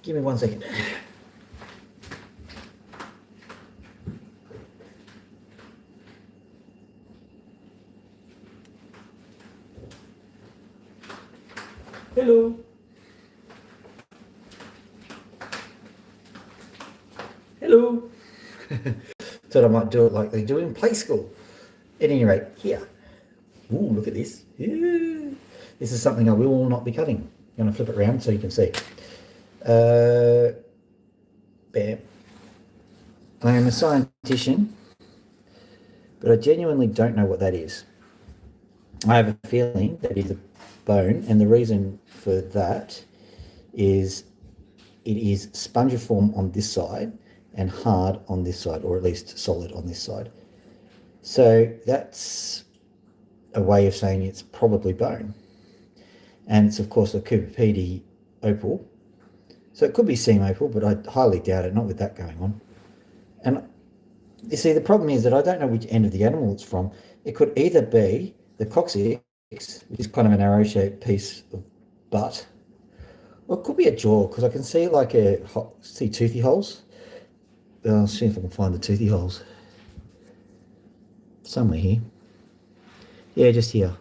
Give me 1 second. Hello. Hello. Thought I might do it like they do in play school. At any rate, here. Ooh, look at this. Yeah. This is something I will not be cutting. I'm going to flip it around so you can see. Bam. I am a scientist, but I genuinely don't know what that is. I have a feeling that is a bone, and the reason for that is it is spongiform on this side and hard on this side, or at least solid on this side. So that's a way of saying it's probably bone. And it's, of course, a Cooperpedy opal. So it could be seam opal, but I highly doubt it, not with that going on. And you see, the problem is that I don't know which end of the animal it's from. It could either be the coccyx, which is kind of an arrow-shaped piece of butt, or it could be a jaw, because I can see like see toothy holes. I'll see if I can find the toothy holes. Somewhere here. Yeah, just here.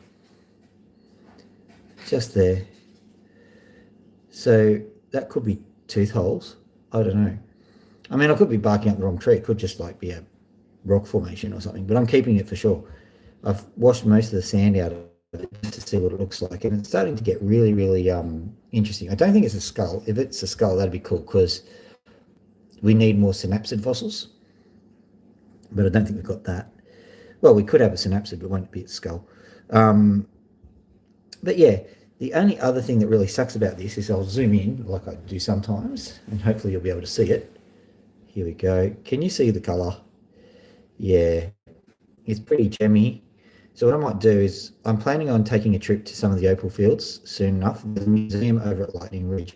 Just there. So that could be tooth holes. I don't know. I mean, I could be barking up the wrong tree. It could just like be a rock formation or something, but I'm keeping it for sure. I've washed most of the sand out of it just to see what it looks like, and it's starting to get really, really interesting. I don't think it's a skull. If it's a skull, that'd be cool, because we need more synapsid fossils, but I don't think we've got that. Well, we could have a synapsid, but it won't be a skull. But yeah, the only other thing that really sucks about this is I'll zoom in like I do sometimes, and hopefully you'll be able to see it. Here we go. Can you see the colour? Yeah, it's pretty gemmy. So what I might do is I'm planning on taking a trip to some of the opal fields soon enough. There's a museum over at Lightning Ridge.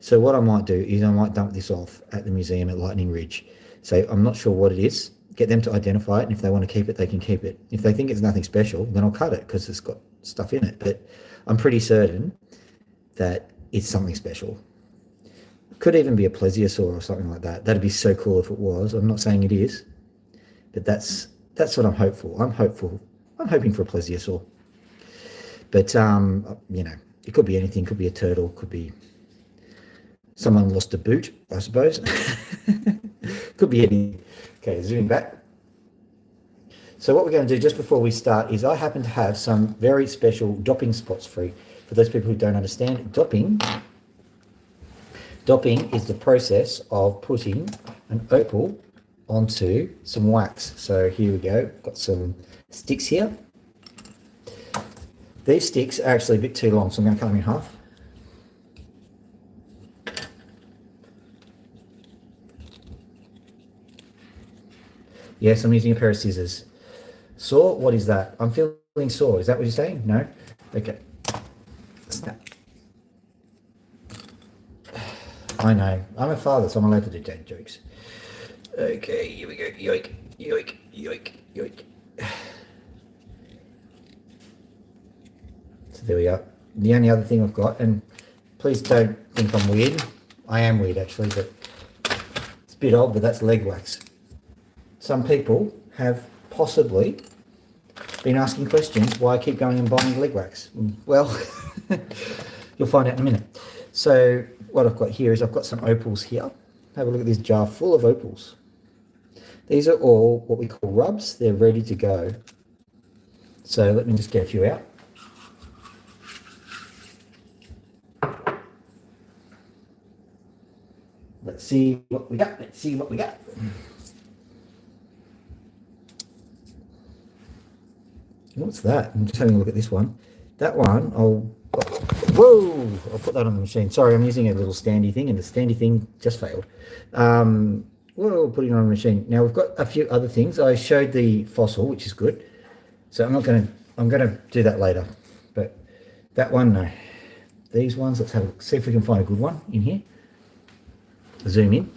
So what I might do is I might dump this off at the museum at Lightning Ridge. So I'm not sure what it is. Get them to identify it, and if they want to keep it, they can keep it. If they think it's nothing special, then I'll cut it because it's got stuff in it. But I'm pretty certain that it's something special. It could even be a plesiosaur or something like that. That'd be so cool if it was. I'm not saying it is, but that's what I'm hopeful. I'm hoping for a plesiosaur. But you know, it could be anything. Could be a turtle. Could be someone lost a boot, I suppose. Could be anything. Okay, zooming back. So what we're going to do just before we start is I happen to have some very special dopping spots free. For those people who don't understand, dopping is the process of putting an opal onto some wax. So here we go. Got some sticks here. These sticks are actually a bit too long, so I'm going to cut them in half. Yes, I'm using a pair of scissors. Saw? What is that? I'm feeling sore. Is that what you're saying? No? Okay. Snap. I know. I'm a father, so I'm allowed to do dad jokes. Okay, here we go. Yoink, yoink, yoink, yoink. So there we are. The only other thing I've got, and please don't think I'm weird. I am weird, actually, but it's a bit odd, but that's leg wax. Some people have possibly been asking questions why I keep going and buying leg wax. Well, you'll find out in a minute. So what I've got here is I've got some opals here. Have a look at this jar full of opals. These are all what we call rubs. They're ready to go. So let me just get a few out. Let's see what we got. Let's see what we got. What's that? I'm just having a look at this one. That one, I'll put that on the machine. Sorry, I'm using a little standy thing, and the standy thing just failed. We'll put it on the machine. Now we've got a few other things. I showed the fossil, which is good. So I'm gonna do that later. But that one, no. These ones, let's have a look. See if we can find a good one in here. Zoom in.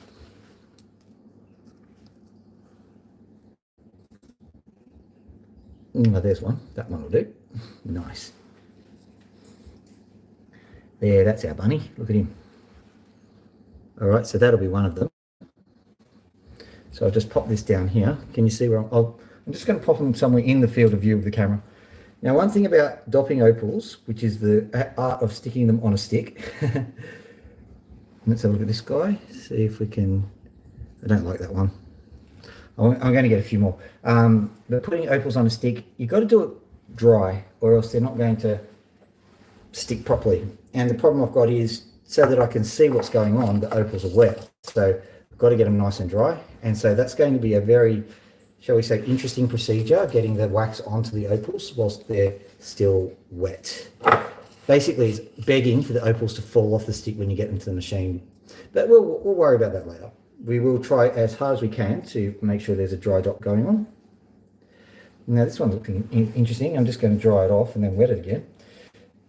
Oh, there's one. That one will do. Nice. There, that's our bunny. Look at him. All right, so that'll be one of them. So I'll just pop this down here. Can you see where I'm just going to pop them somewhere in the field of view of the camera. Now, one thing about dopping opals, which is the art of sticking them on a stick. Let's have a look at this guy. See if we can. I don't like that one. I'm going to get a few more. But putting opals on a stick, you've got to do it dry, or else they're not going to stick properly. And the problem I've got is, so that I can see what's going on, the opals are wet. So I've got to get them nice and dry. And so that's going to be a very, shall we say, interesting procedure, getting the wax onto the opals whilst they're still wet. Basically, it's begging for the opals to fall off the stick when you get them to the machine. But we'll worry about that later. We will try as hard as we can to make sure there's a dry dot going on. Now this one's looking interesting. I'm just going to dry it off and then wet it again.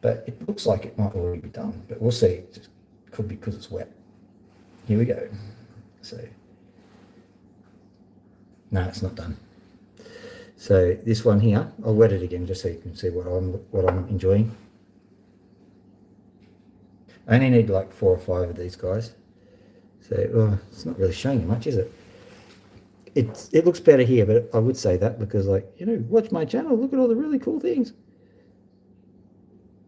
But it looks like it might already be done. But we'll see. It could be because it's wet. Here we go. So, no, it's not done. So this one here, I'll wet it again just so you can see what I'm enjoying. I only need like 4 or 5 of these guys. So it's not really showing you much, is it? It looks better here, but I would say that because, like, you know, watch my channel, look at all the really cool things.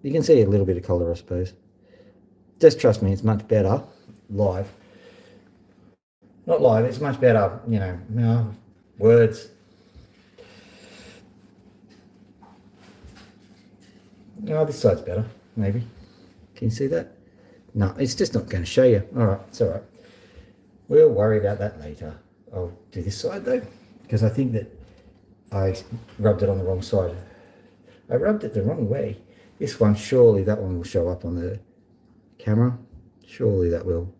You can see a little bit of colour, I suppose. Just trust me, it's much better live. Not live, it's much better, you know, words. Oh, this side's better, maybe. Can you see that? No, it's just not going to show you. All right, it's all right. We'll worry about that later. I'll do this side though, because I think that I rubbed it on the wrong side. I rubbed it the wrong way. This one, surely that one will show up on the camera. Surely that will.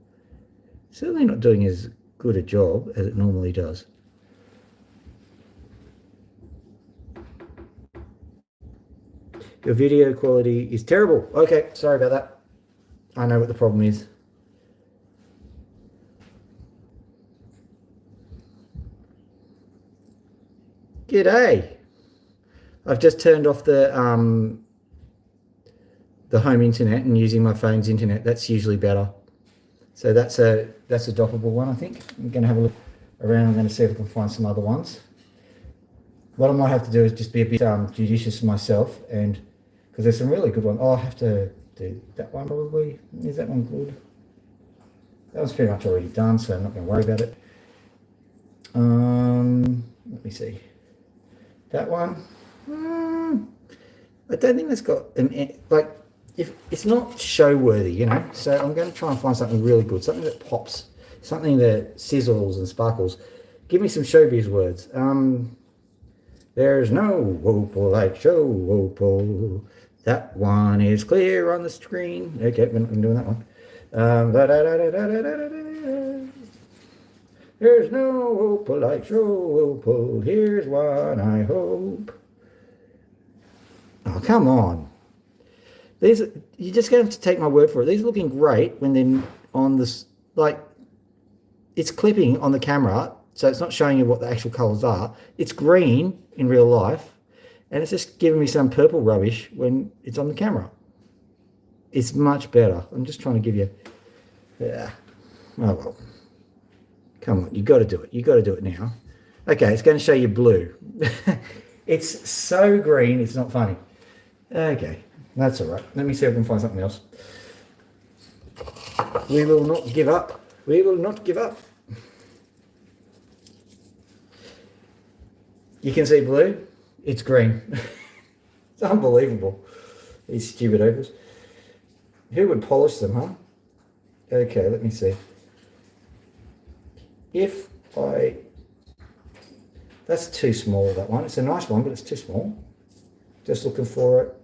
Certainly not doing as good a job as it normally does. Your video quality is terrible. Okay, sorry about that. I know what the problem is. G'day. I've just turned off the home internet and using my phone's internet. That's usually better. So that's a doppable one, I think. I'm going to have a look around. I'm going to see if I can find some other ones. What I might have to do is just be a bit judicious myself, and because there's some really good ones. Oh, I have to do that one probably. Is that one good? That one's pretty much already done, so I'm not going to worry about it. Let me see. That one. I don't think that's got like, if it's not show worthy, you know. So I'm going to try and find something really good, something that pops, something that sizzles and sparkles. Give me some showbiz words. There's no opal like show opal. That one is clear on the screen. Okay, I'm doing that one. There's no opal like show opal. Here's one I hope. Oh, come on. These, you're just going to have to take my word for it. These are looking great when they're on this, like, it's clipping on the camera, so it's not showing you what the actual colours are. It's green in real life, and it's just giving me some purple rubbish when it's on the camera. It's much better. I'm just trying to give you, yeah. Oh, well. Come on, you've got to do it. You've got to do it now. Okay, it's going to show you blue. It's so green, it's not funny. Okay, that's all right. Let me see if I can find something else. We will not give up. We will not give up. You can see blue. It's green. It's unbelievable. These stupid opals. Who would polish them, huh? Okay, let me see. If I... That's too small, that one. It's a nice one, but it's too small. Just looking for it.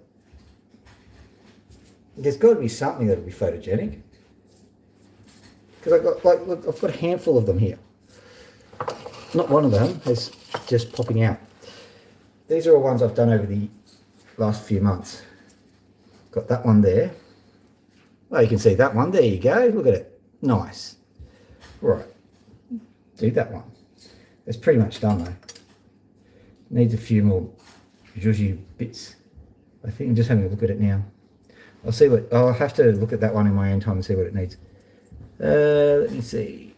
There's got to be something that'll be photogenic. Because I've got, like, look, I've got a handful of them here. Not one of them is just popping out. These are all ones I've done over the last few months. Got that one there. Well, you can see that one. There you go. Look at it. Nice. Right. Do that one. It's pretty much done though. Needs a few more zhuzhy bits. I think I'm just having a look at it now. I'll see what, I'll have to look at that one in my own time and see what it needs. Let me see.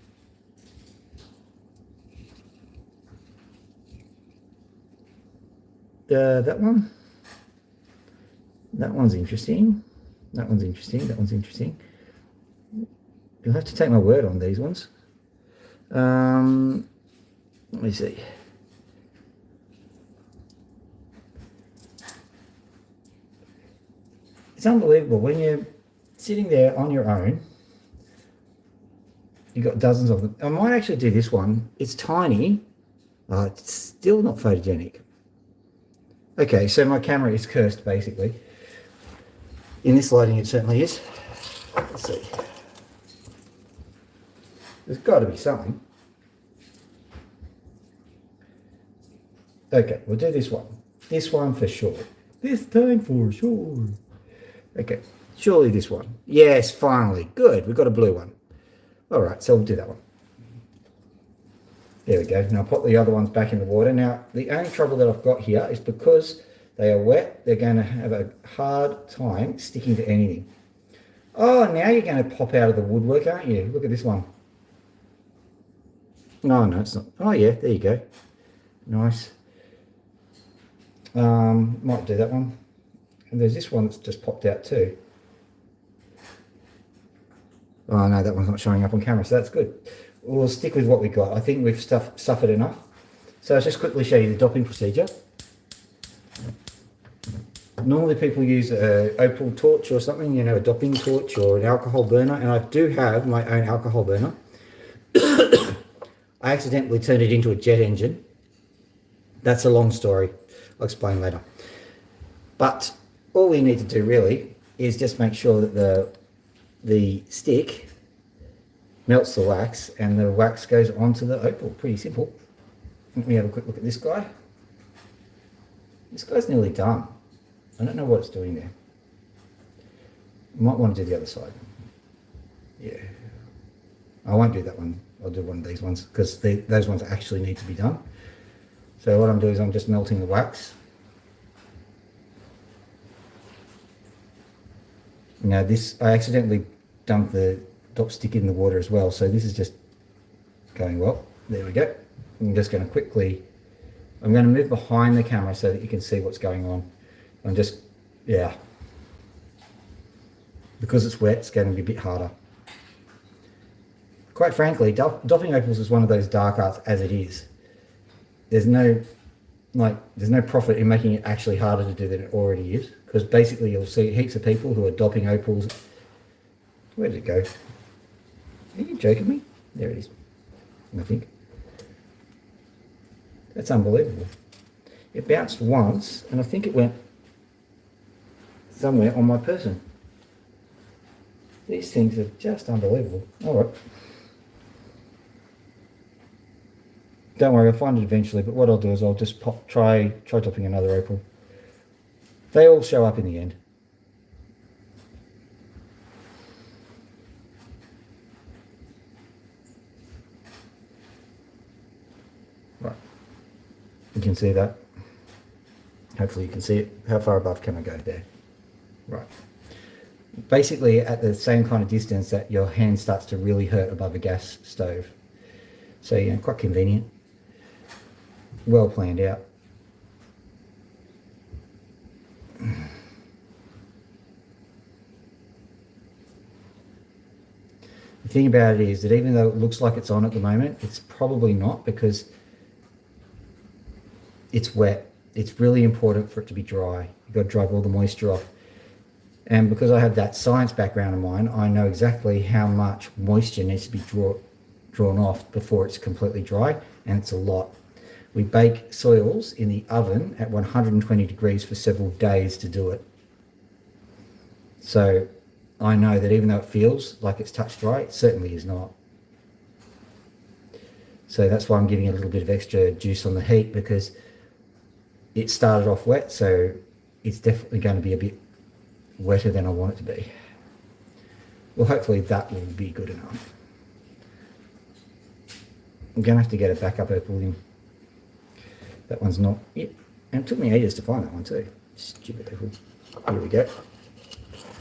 That one. That one's interesting. That one's interesting. That one's interesting. You'll have to take my word on these ones. Let me see. It's unbelievable when you're sitting there on your own. You've got dozens of them. I might actually do this one. It's tiny. It's still not photogenic. Okay, so my camera is cursed, basically. In this lighting, it certainly is. Let's see. There's got to be something. Okay, we'll do this one. This one for sure. This time for sure. Okay, surely this one. Yes, finally. Good, we've got a blue one. All right, so we'll do that one. There we go. Now pop the other ones back in the water. Now, the only trouble that I've got here is because they are wet, they're going to have a hard time sticking to anything. Oh, now you're going to pop out of the woodwork, aren't you? Look at this one. No, no, it's not. Oh, yeah, there you go. Nice. Might do that one. And there's this one that's just popped out too. Oh, no, that one's not showing up on camera, so that's good. We'll stick with what we got. I think we've suffered enough. So I'll just quickly show you the doping procedure. Normally people use an Opal torch or something, you know, a doping torch or an alcohol burner, and I do have my own alcohol burner. I accidentally turned it into a jet engine. That's a long story. I'll explain later. But all we need to do really is just make sure that the stick melts the wax and the wax goes onto the opal. Pretty simple. Let me have a quick look at this guy. This guy's nearly done. I don't know what it's doing there. I might want to do the other side. Yeah. I won't do that one. I'll do one of these ones because those ones actually need to be done. So what I'm doing is I'm just melting the wax. Now this, I accidentally dumped the dop stick in the water as well. So this is just going well. There we go. I'm just going to quickly, I'm going to move behind the camera so that you can see what's going on. I'm just, yeah. Because it's wet, it's going to be a bit harder. Quite frankly, doping opals is one of those dark arts as it is. There's no profit in making it actually harder to do than it already is. Because basically you'll see heaps of people who are doping opals. Where did it go? Are you joking me? There it is. I think. That's unbelievable. It bounced once, and I think it went somewhere on my person. These things are just unbelievable. All right. Don't worry, I'll find it eventually, but what I'll do is I'll just try topping another opal. They all show up in the end. Right. You can see that. Hopefully you can see it. How far above can I go there? Right. Basically at the same kind of distance that your hand starts to really hurt above a gas stove. So, you know, quite convenient. Well planned out. The thing about it is that even though it looks like it's on at the moment, it's probably not because it's wet. It's really important for it to be dry. You've got to drive all the moisture off. And because I have that science background in mine, I know exactly how much moisture needs to be drawn off before it's completely dry, and it's a lot. We bake soils in the oven at 120 degrees for several days to do it. So I know that even though it feels like it's touch dry, it certainly is not. So that's why I'm giving it a little bit of extra juice on the heat, because it started off wet, so it's definitely going to be a bit wetter than I want it to be. Well, hopefully that will be good enough. I'm going to have to get a backup opal in. That one's not it. And it took me ages to find that one too. Stupid opal. Here we go.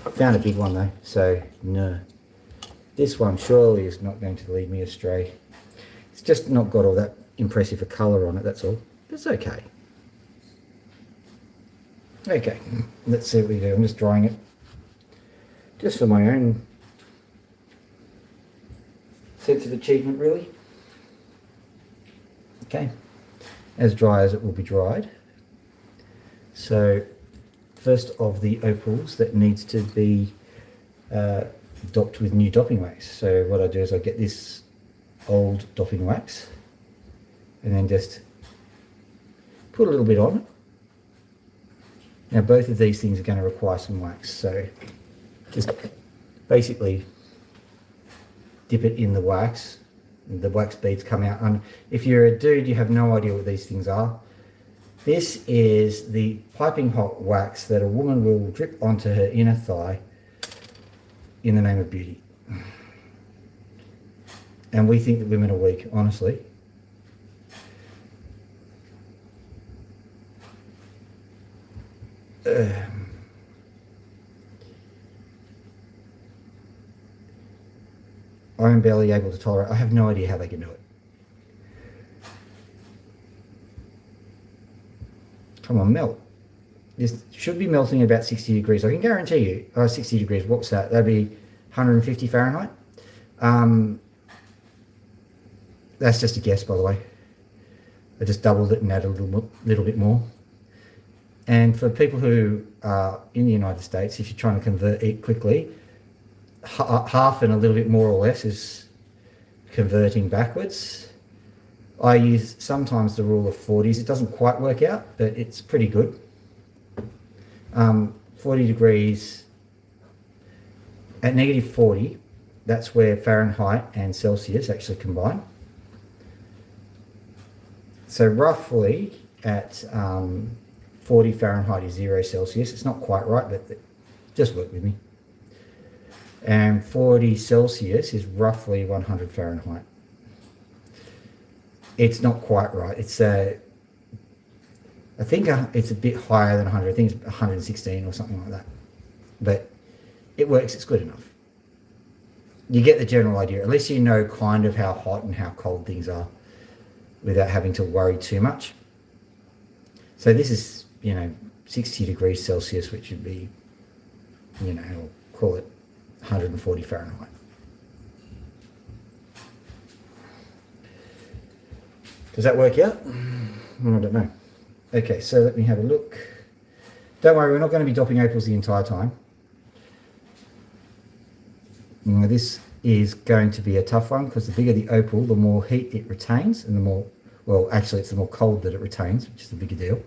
Found a big one though, so no. This one surely is not going to lead me astray. It's just not got all that impressive a colour on it, that's all. It's okay. Okay, let's see what we do. I'm just drying it. Just for my own sense of achievement, really. Okay, as dry as it will be dried. So, first of the opals that needs to be dopped with new dopping wax. So what I do is I get this old dopping wax and then just put a little bit on. Now both of these things are going to require some wax, so just basically dip it in the wax. The wax beads come out, and if you're a dude you have no idea what these things are. This is the piping hot wax that a woman will drip onto her inner thigh in the name of beauty. And we think that women are weak, honestly. I am barely able to tolerate. I have no idea how they can do it. Come on, melt. This should be melting at about 60 degrees. I can guarantee you, 60 degrees, what's that? That'd be 150 Fahrenheit. That's just a guess, by the way. I just doubled it and added a little bit more. And for people who are in the United States, if you're trying to convert it quickly, half and a little bit more or less is converting backwards. I use sometimes the rule of 40s. It doesn't quite work out, but it's pretty good. 40 degrees at negative 40, that's where Fahrenheit and Celsius actually combine. So roughly at 40 Fahrenheit is 0 Celsius. It's not quite right, but just work with me. And 40 Celsius is roughly 100 Fahrenheit. It's not quite right. It's I think it's a bit higher than 100. I think it's 116 or something like that. But it works. It's good enough. You get the general idea. At least you know kind of how hot and how cold things are without having to worry too much. So this is, 60 degrees Celsius, which would be, I'll call it 140 Fahrenheit. Does that work out? I don't know. Okay, so let me have a look. Don't worry, we're not going to be dopping opals the entire time. Now, this is going to be a tough one because the bigger the opal, the more heat it retains, and the more, well, actually it's the more cold that it retains, which is the bigger deal.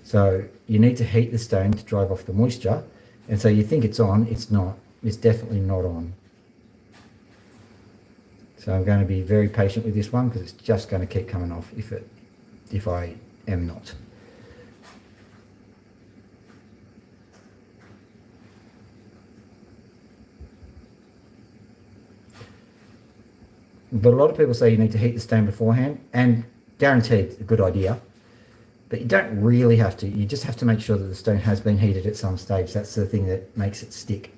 So you need to heat the stone to drive off the moisture, and so you think it's on, it's not. It's definitely not on. So I'm going to be very patient with this one because it's just going to keep coming off if I am not. But a lot of people say you need to heat the stone beforehand, and guaranteed a good idea. But you don't really have to. You just have to make sure that the stone has been heated at some stage. That's the thing that makes it stick.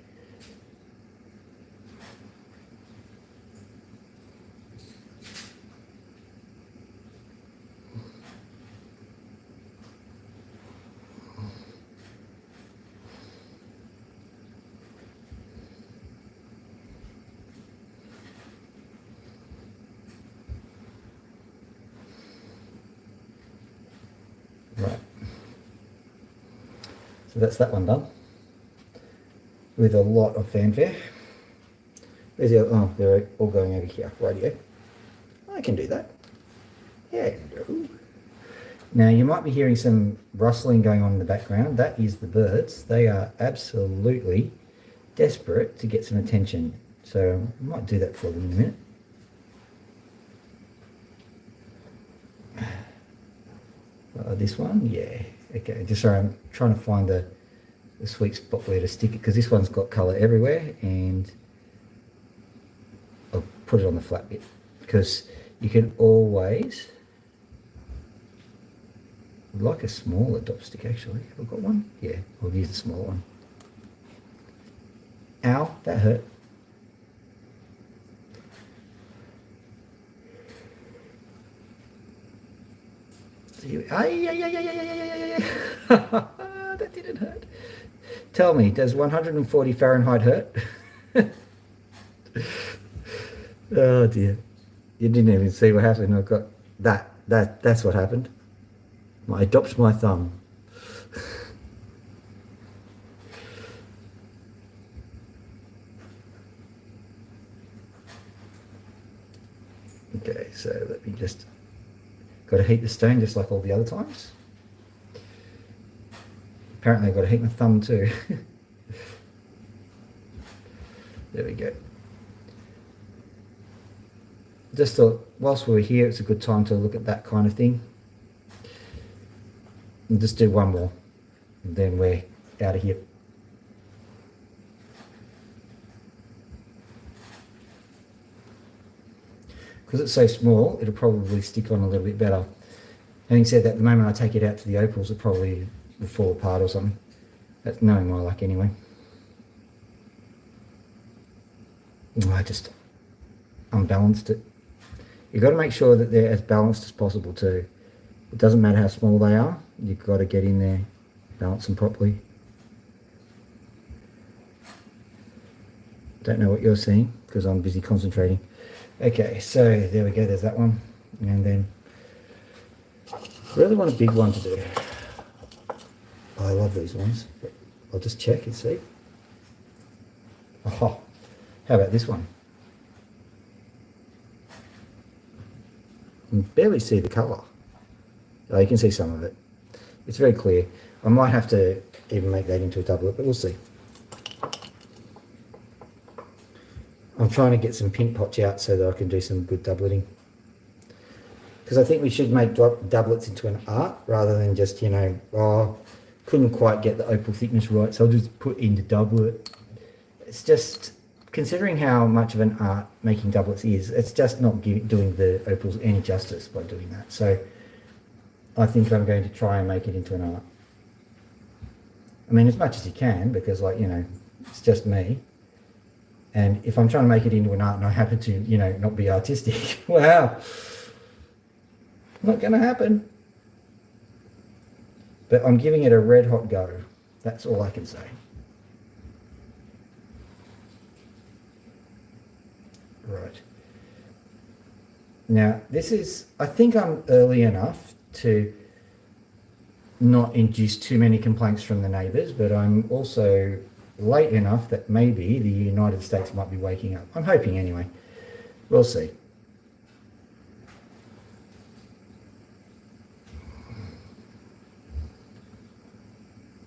Right. So that's that one done. With a lot of fanfare. Where's the other? Oh, they're all going over here. Rightio. I can do that. Yeah, no. Now you might be hearing some rustling going on in the background. That is the birds. They are absolutely desperate to get some attention. So I might do that for them in a minute. This one, yeah. Okay, just sorry, I'm trying to find the sweet spot where to stick it because this one's got colour everywhere, and I'll put it on the flat bit because you can always I'd like a smaller dop stick actually. Have I got one? Yeah, I'll use a small one. Ow, that hurt. That didn't hurt. Tell me, does 140 Fahrenheit hurt? Oh dear. You didn't even see what happened. I've got that's what happened. I dropped my thumb. Okay, so let me just, got to heat the stone just like all the other times. Apparently I've got to heat my thumb too. There we go. Just thought whilst we were here it's a good time to look at that kind of thing. And just do one more and then we're out of here. Because it's so small, it'll probably stick on a little bit better. Having said that, the moment I take it out to the opals, it probably will fall apart or something. That's knowing my luck anyway. I just unbalanced it. You've got to make sure that they're as balanced as possible too. It doesn't matter how small they are, you've got to get in there, balance them properly. Don't know what you're seeing because I'm busy concentrating. Okay, so there we go, there's that one. And then, really want a big one to do. Oh, I love these ones, but I'll just check and see. Oh, how about this one? You can barely see the colour. Oh, you can see some of it. It's very clear. I might have to even make that into a doublet, but we'll see. I'm trying to get some pink potch out so that I can do some good doubleting. Because I think we should make doublets into an art rather than just, you know, oh, couldn't quite get the opal thickness right, so I'll just put in the doublet. It's just, considering how much of an art making doublets is, it's just not doing the opals any justice by doing that. So I think I'm going to try and make it into an art. I mean, as much as you can, because, like, you know, it's just me. And if I'm trying to make it into an art and I happen to, you know, not be artistic, wow, not going to happen. But I'm giving it a red hot go. That's all I can say. Right. Now, this is, I think I'm early enough to not induce too many complaints from the neighbours, but I'm also late enough that maybe the United States might be waking up. I'm hoping anyway. We'll see.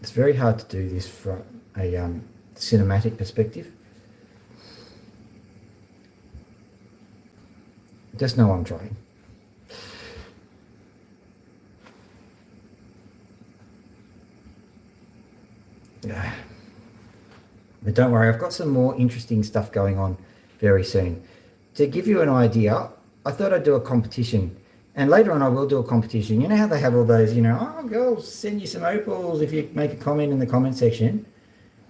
It's very hard to do this from a cinematic perspective. Just know I'm trying. Yeah. But don't worry, I've got some more interesting stuff going on very soon. To give you an idea, I thought I'd do a competition. And later on I will do a competition. You know how they have all those, you know, oh, girls, send you some opals if you make a comment in the comment section.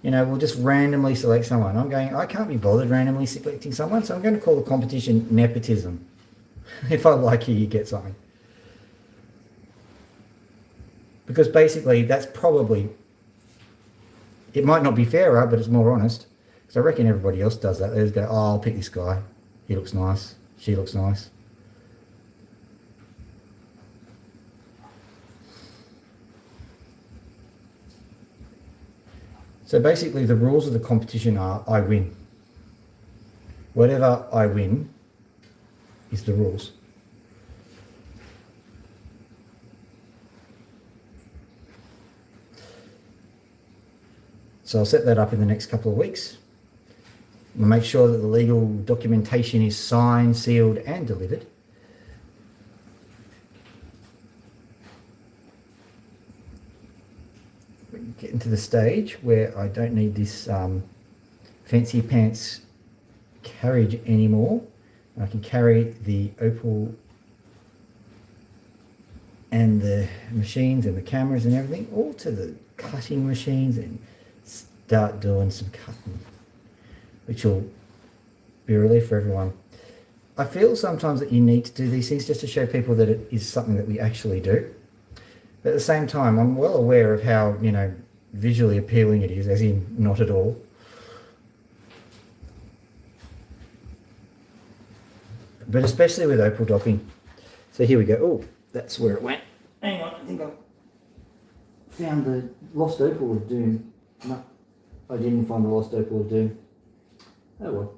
You know, we'll just randomly select someone. I'm going, I can't be bothered randomly selecting someone, so I'm going to call the competition nepotism. If I like you, you get something. Because basically that's probably, it might not be fairer, but it's more honest. Because I reckon everybody else does that. They just go, oh, I'll pick this guy. He looks nice. She looks nice. So basically the rules of the competition are I win. Whatever I win is the rules. So I'll set that up in the next couple of weeks. We'll make sure that the legal documentation is signed, sealed, and delivered. We're getting to the stage where I don't need this fancy pants carriage anymore. I can carry the opal and the machines and the cameras and everything, all to the cutting machines, and start doing some cutting, which will be a relief for everyone. I feel sometimes that you need to do these things just to show people that it is something that we actually do. But at the same time, I'm well aware of how, visually appealing it is, as in not at all. But especially with opal dopping. So here we go. Oh, that's where it went. Hang on, I think I found the lost opal of doom. No, I didn't find the lost opal of doom. Oh well.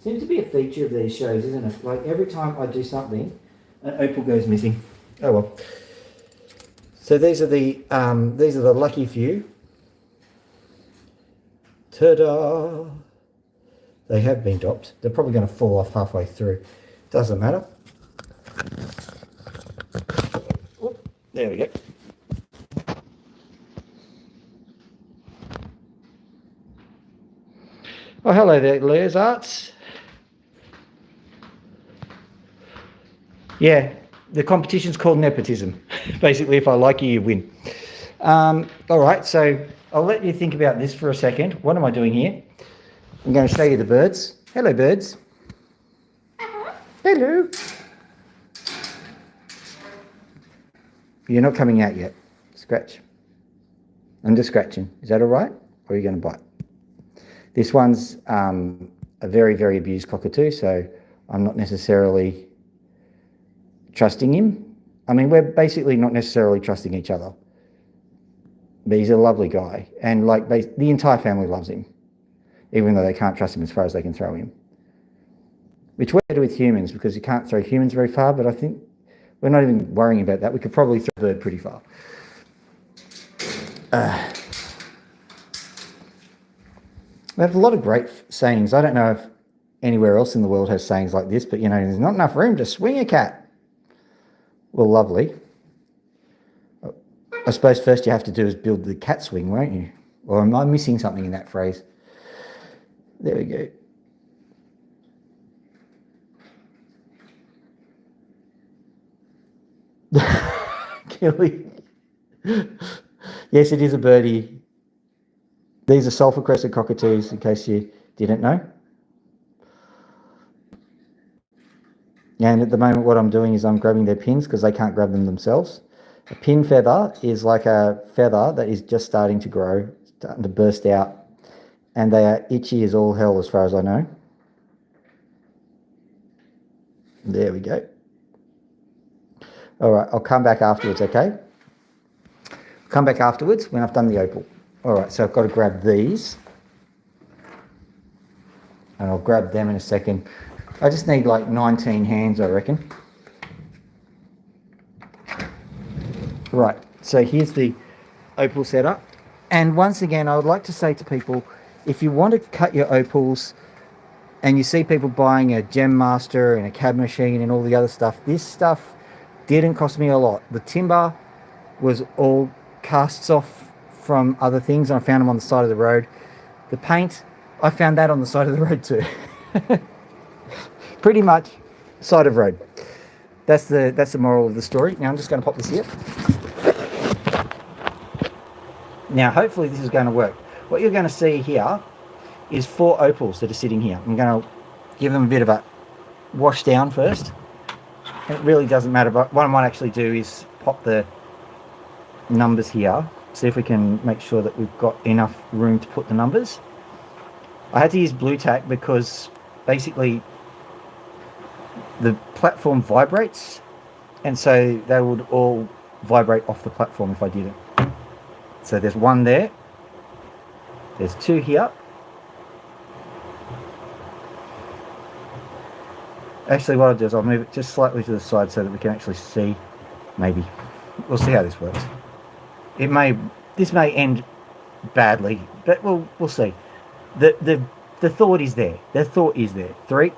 Seems to be a feature of these shows, isn't it? Like every time I do something, an opal goes missing. Oh well. So these are the lucky few. Ta-da! They have been dopped. They're probably going to fall off halfway through. Doesn't matter. Oh, there we go. Oh, hello there, Les Arts. Yeah, the competition's called nepotism. Basically, if I like you, you win. All right, so I'll let you think about this for a second. What am I doing here? I'm going to show you the birds. Hello, birds. Hello. You're not coming out yet. Scratch. I'm just scratching. Is that all right? Or are you going to bite? This one's a very, very abused cockatoo, so I'm not necessarily trusting him. I mean, we're basically not necessarily trusting each other. But he's a lovely guy. And like the entire family loves him, even though they can't trust him as far as they can throw him. Which we're better with humans, because you can't throw humans very far, but I think we're not even worrying about that. We could probably throw a bird pretty far. We have a lot of great sayings. I don't know if anywhere else in the world has sayings like this, but there's not enough room to swing a cat. Well, lovely. I suppose first you have to do is build the cat swing, won't you? Or am I missing something in that phrase? There we go. Kelly. Yes, it is a birdie. These are sulphur-crested cockatoos, in case you didn't know. And at the moment what I'm doing is I'm grabbing their pins because they can't grab them themselves. A pin feather is like a feather that is just starting to grow, starting to burst out. And they are itchy as all hell as far as I know. There we go. All right, I'll come back afterwards, okay? Come back afterwards when I've done the opal. All right, so I've got to grab these. And I'll grab them in a second. I just need like 19 hands, I reckon. Right, so here's the opal setup. And once again, I would like to say to people, if you want to cut your opals and you see people buying a gem master and a cab machine and all the other stuff, this stuff didn't cost me a lot. The timber was all casts off from other things, and I found them on the side of the road. The paint, I found that on the side of the road too. Pretty much side of road. That's the moral of the story. Now I'm just going to pop this here. Now hopefully this is going to work. What you're going to see here is 4 opals that are sitting here. I'm going to give them a bit of a wash down first. And it really doesn't matter, but what I might actually do is pop the numbers here. See if we can make sure that we've got enough room to put the numbers. I had to use blue tack because basically the platform vibrates, and so they would all vibrate off the platform if I did it. So there's 1 there, there's 2 here. Actually what I'll do is I'll move it just slightly to the side so that we can actually see. Maybe we'll see how this works. This may end badly, but we'll see. The thought is there. The thought is there. 3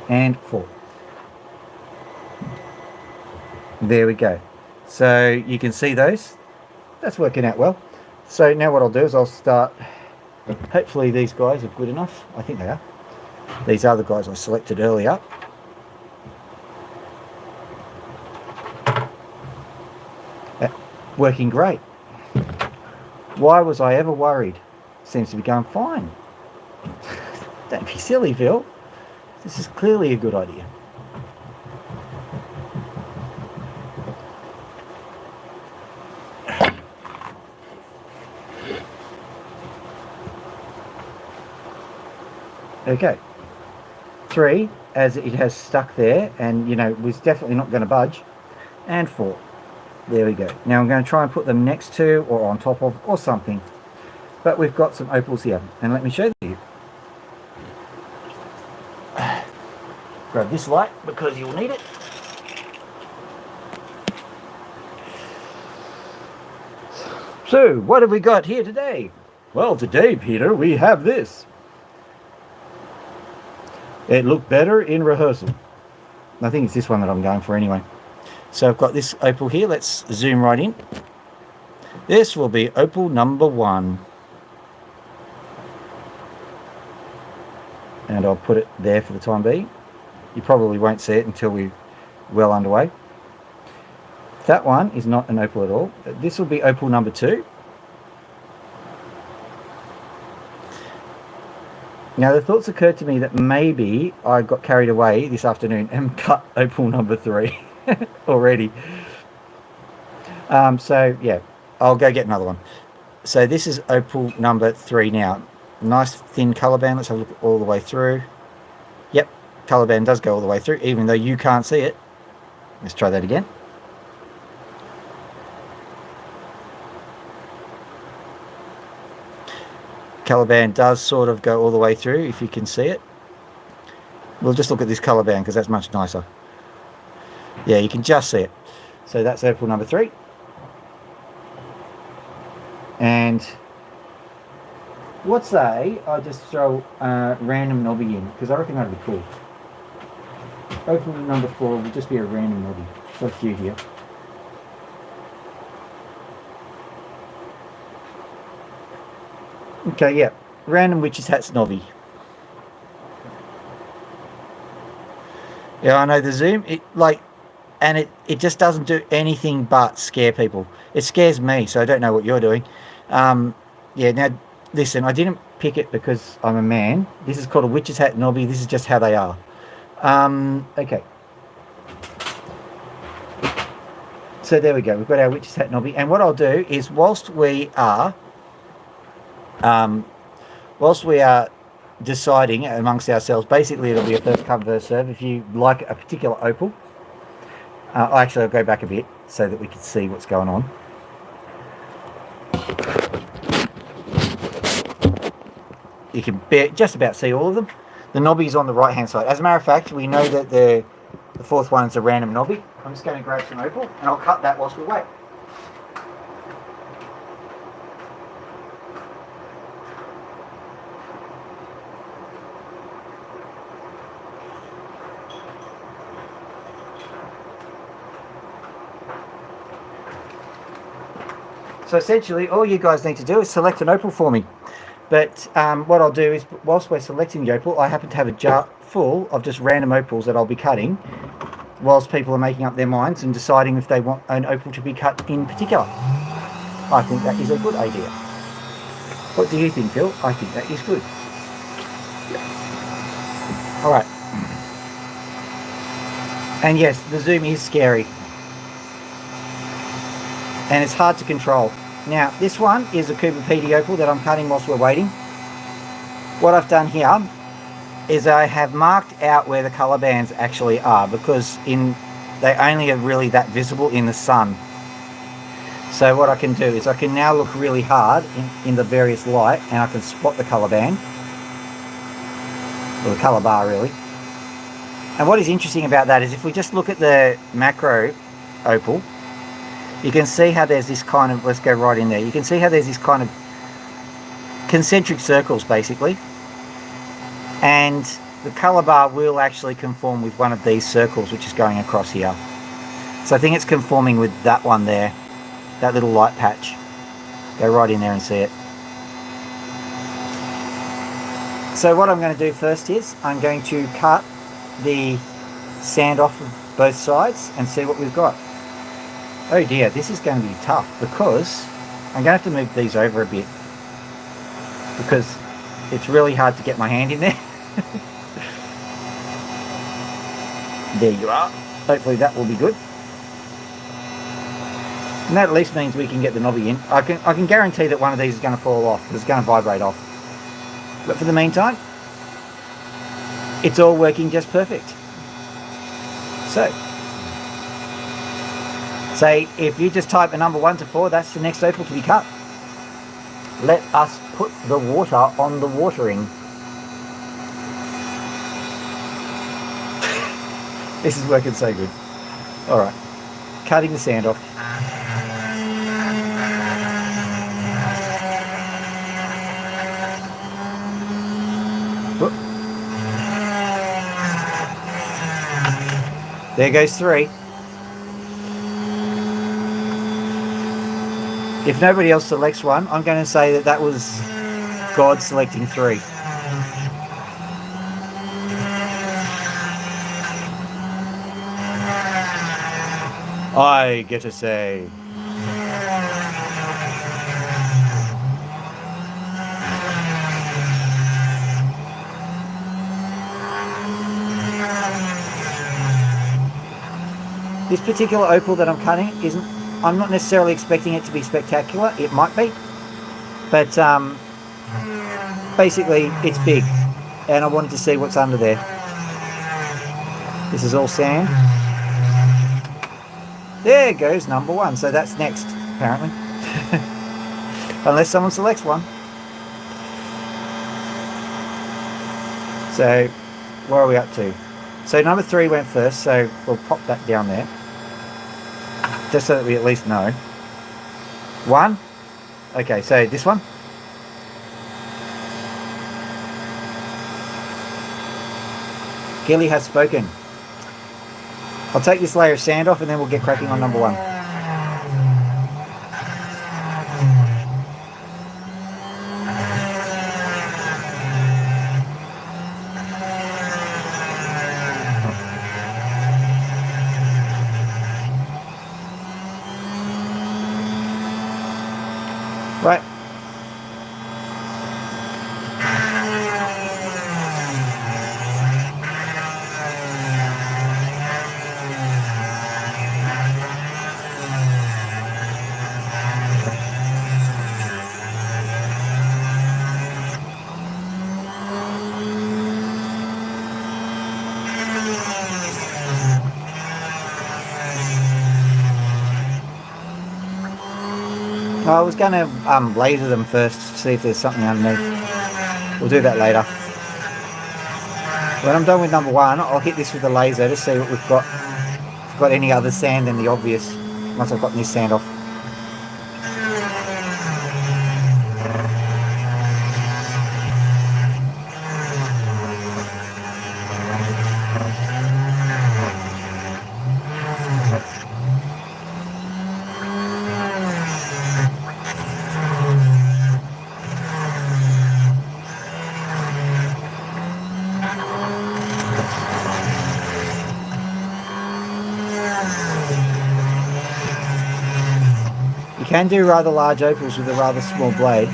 and 4. There we go. So you can see those. That's working out well. So now what I'll do is I'll start. Hopefully these guys are good enough. I think they are. These are the guys I selected earlier. Working great. Why was I ever worried? Seems to be going fine. Don't be silly, Phil. This is clearly a good idea. Okay. 3, as it has stuck there and, you know, was definitely not going to budge. And 4. There we go. Now I'm going to try and put them next to or on top of or something. But we've got some opals here. And let me show you. Grab this light because you'll need it. So, what have we got here today? Well, today, Peter, we have this. It looked better in rehearsal. I think it's this one that I'm going for anyway. So I've got this opal here. Let's zoom right in. This will be opal number 1. And I'll put it there for the time being. You probably won't see it until we're well underway. That one is not an opal at all. This will be opal number 2. Now the thoughts occurred to me that maybe I got carried away this afternoon and cut opal number 3 already. So yeah, I'll go get another one. So this is opal number 3 now. Nice thin colour band. Let's have a look all the way through. Yep, colour band does go all the way through, even though you can't see it. Let's try that again. Colour band does sort of go all the way through, if you can see it. We'll just look at this colour band because that's much nicer. Yeah, you can just see it. So that's opal number 3. And what say I just throw a random knobby in, because I reckon that'd be cool. Opal number 4 will just be a random knobby. Got a few here. Okay, yeah. Random witch's hat snobby. Yeah, I know the zoom. It just doesn't do anything but scare people. It scares me, so I don't know what you're doing. Yeah, now listen, I didn't pick it because I'm a man. This is called a witch's hat knobby. This is just how they are. Okay. So there we go. We've got our witch's hat knobby. And what I'll do is whilst we are deciding amongst ourselves, basically it'll be a first come first serve. If you like a particular opal, I'll go back a bit so that we can see what's going on. You can just about see all of them. The knobby's on the right hand side. As a matter of fact, we know that the 4th one is a random knobby. I'm just going to grab some opal and I'll cut that whilst we wait. So essentially all you guys need to do is select an opal for me. But what I'll do is, whilst we're selecting the opal, I happen to have a jar full of just random opals that I'll be cutting whilst people are making up their minds and deciding if they want an opal to be cut in particular. I think that is a good idea. What do you think, Phil? I think that is good. Alright. And yes, the zoom is scary. And it's hard to control. Now, this one is a Cooper Pedy opal that I'm cutting whilst we're waiting. What I've done here is I have marked out where the colour bands actually are, because they only are really that visible in the sun. So what I can do is I can now look really hard in the various light and I can spot the colour band, or the colour bar really. And what is interesting about that is if we just look at the macro opal, you can see how there's this kind of, let's go right in there, you can see how there's this kind of concentric circles basically, and the colour bar will actually conform with one of these circles which is going across here. So I think it's conforming with that one there, that little light patch. Go right in there and see it. So what I'm going to do first is I'm going to cut the sand off of both sides and see what we've got. Oh dear, this is going to be tough because I'm going to have to move these over a bit because it's really hard to get my hand in there. There you are. Hopefully that will be good. And that at least means we can get the knobby in. I can guarantee that one of these is going to fall off because it's going to vibrate off. But for the meantime, it's all working just perfect. So, say if you just type a number 1 to 4, that's the next opal to be cut. Let us put the water on the watering. This is working so good. Alright, cutting the sand off. Whoop. There goes 3. If nobody else selects one, I'm going to say that that was God selecting 3. I get to say. This particular opal that I'm cutting I'm not necessarily expecting it to be spectacular. It might be, but basically it's big and I wanted to see what's under there. This is all sand. There goes number 1. So that's next, apparently. Unless someone selects one. So where are we up to? So number 3 went first, so we'll pop that down there. Just so that we at least know. 1. Okay, so this one. Gilly has spoken. I'll take this layer of sand off and then we'll get cracking on number 1. Right. I was going to laser them first to see if there's something underneath. We'll do that later. When I'm done with number 1, I'll hit this with the laser to see what we've got. If we've got any other sand than the obvious, once I've gotten this sand off. You can do rather large opals with a rather small blade.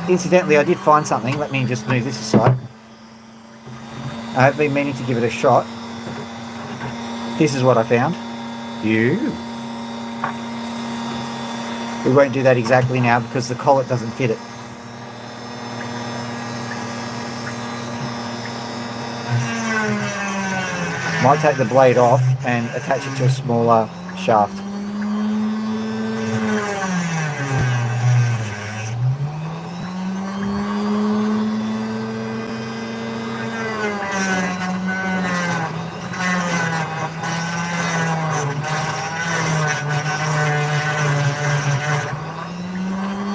Incidentally, I did find something. Let me just move this aside. I have been meaning to give it a shot. This is what I found. Ew. We won't do that exactly now because the collet doesn't fit it. Might take the blade off and attach it to a smaller shaft.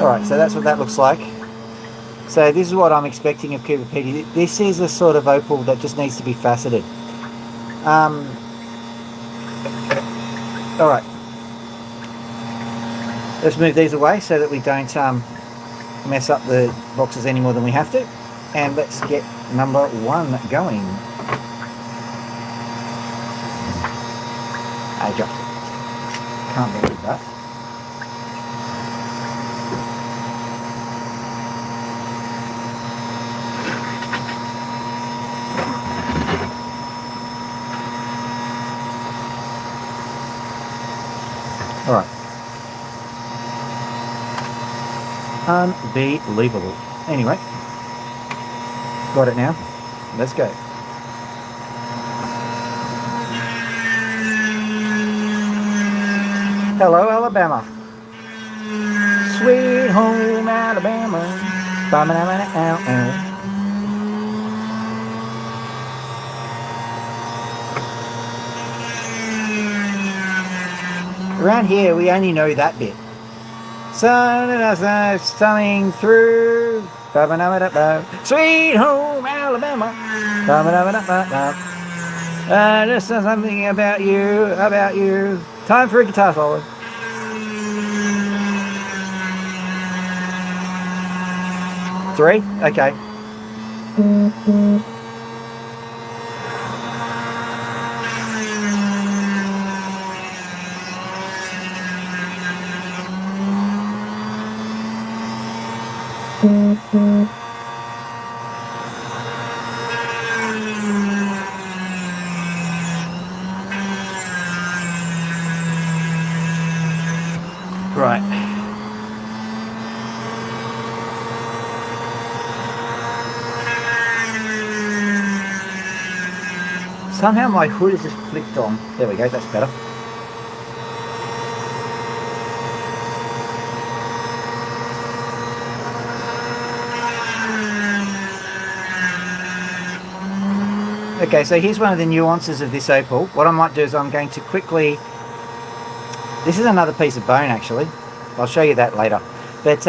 Alright, so that's what that looks like. So this is what I'm expecting of Cooper Pedy. This is a sort of opal that just needs to be faceted. Alright. Let's move these away so that we don't mess up the boxes any more than we have to. And let's get number 1 going. I dropped it. can't get rid of that. All right. Unbelievable. Anyway, got it now. Let's go. Hello, Alabama. Sweet home Alabama. Around here, we only know that bit. Sun is coming through. Sweet home Alabama. Just something about you. Time for a guitar solo. Three? Okay. Right. Somehow my hood is just flicked on. There we go, that's better. Okay, so here's one of the nuances of this Opal. What I might do is I'm going to quickly... This is another piece of bone, actually. I'll show you that later. But,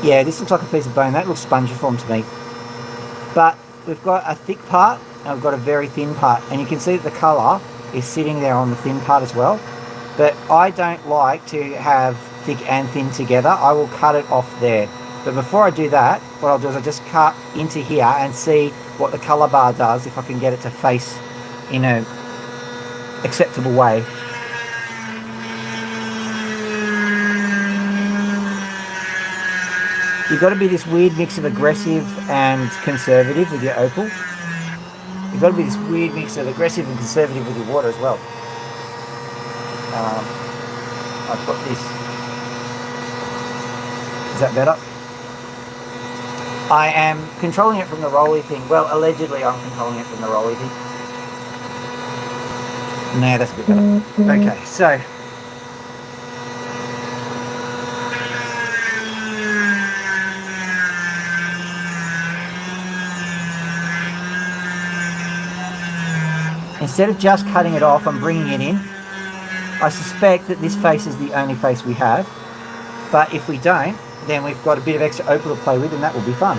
yeah, this looks like a piece of bone. That looks spongiform to me. But we've got a thick part and we've got a very thin part. And you can see that the colour is sitting there on the thin part as well. But I don't like to have thick and thin together. I will cut it off there. But before I do that, what I'll do is I'll just cut into here and see what the colour bar does, if I can get it to face in a acceptable way. You've got to be this weird mix of aggressive and conservative with your Opal. You've got to be this weird mix of aggressive and conservative with your water as well. I've got this. Is that better? I am controlling it from the rolly thing. Well, allegedly I'm controlling it from the rolly thing. No, that's a bit better. Okay, so... Instead of just cutting it off, I'm bringing it in. I suspect that this face is the only face we have. But if we don't, then we've got a bit of extra Opal to play with, and that will be fun.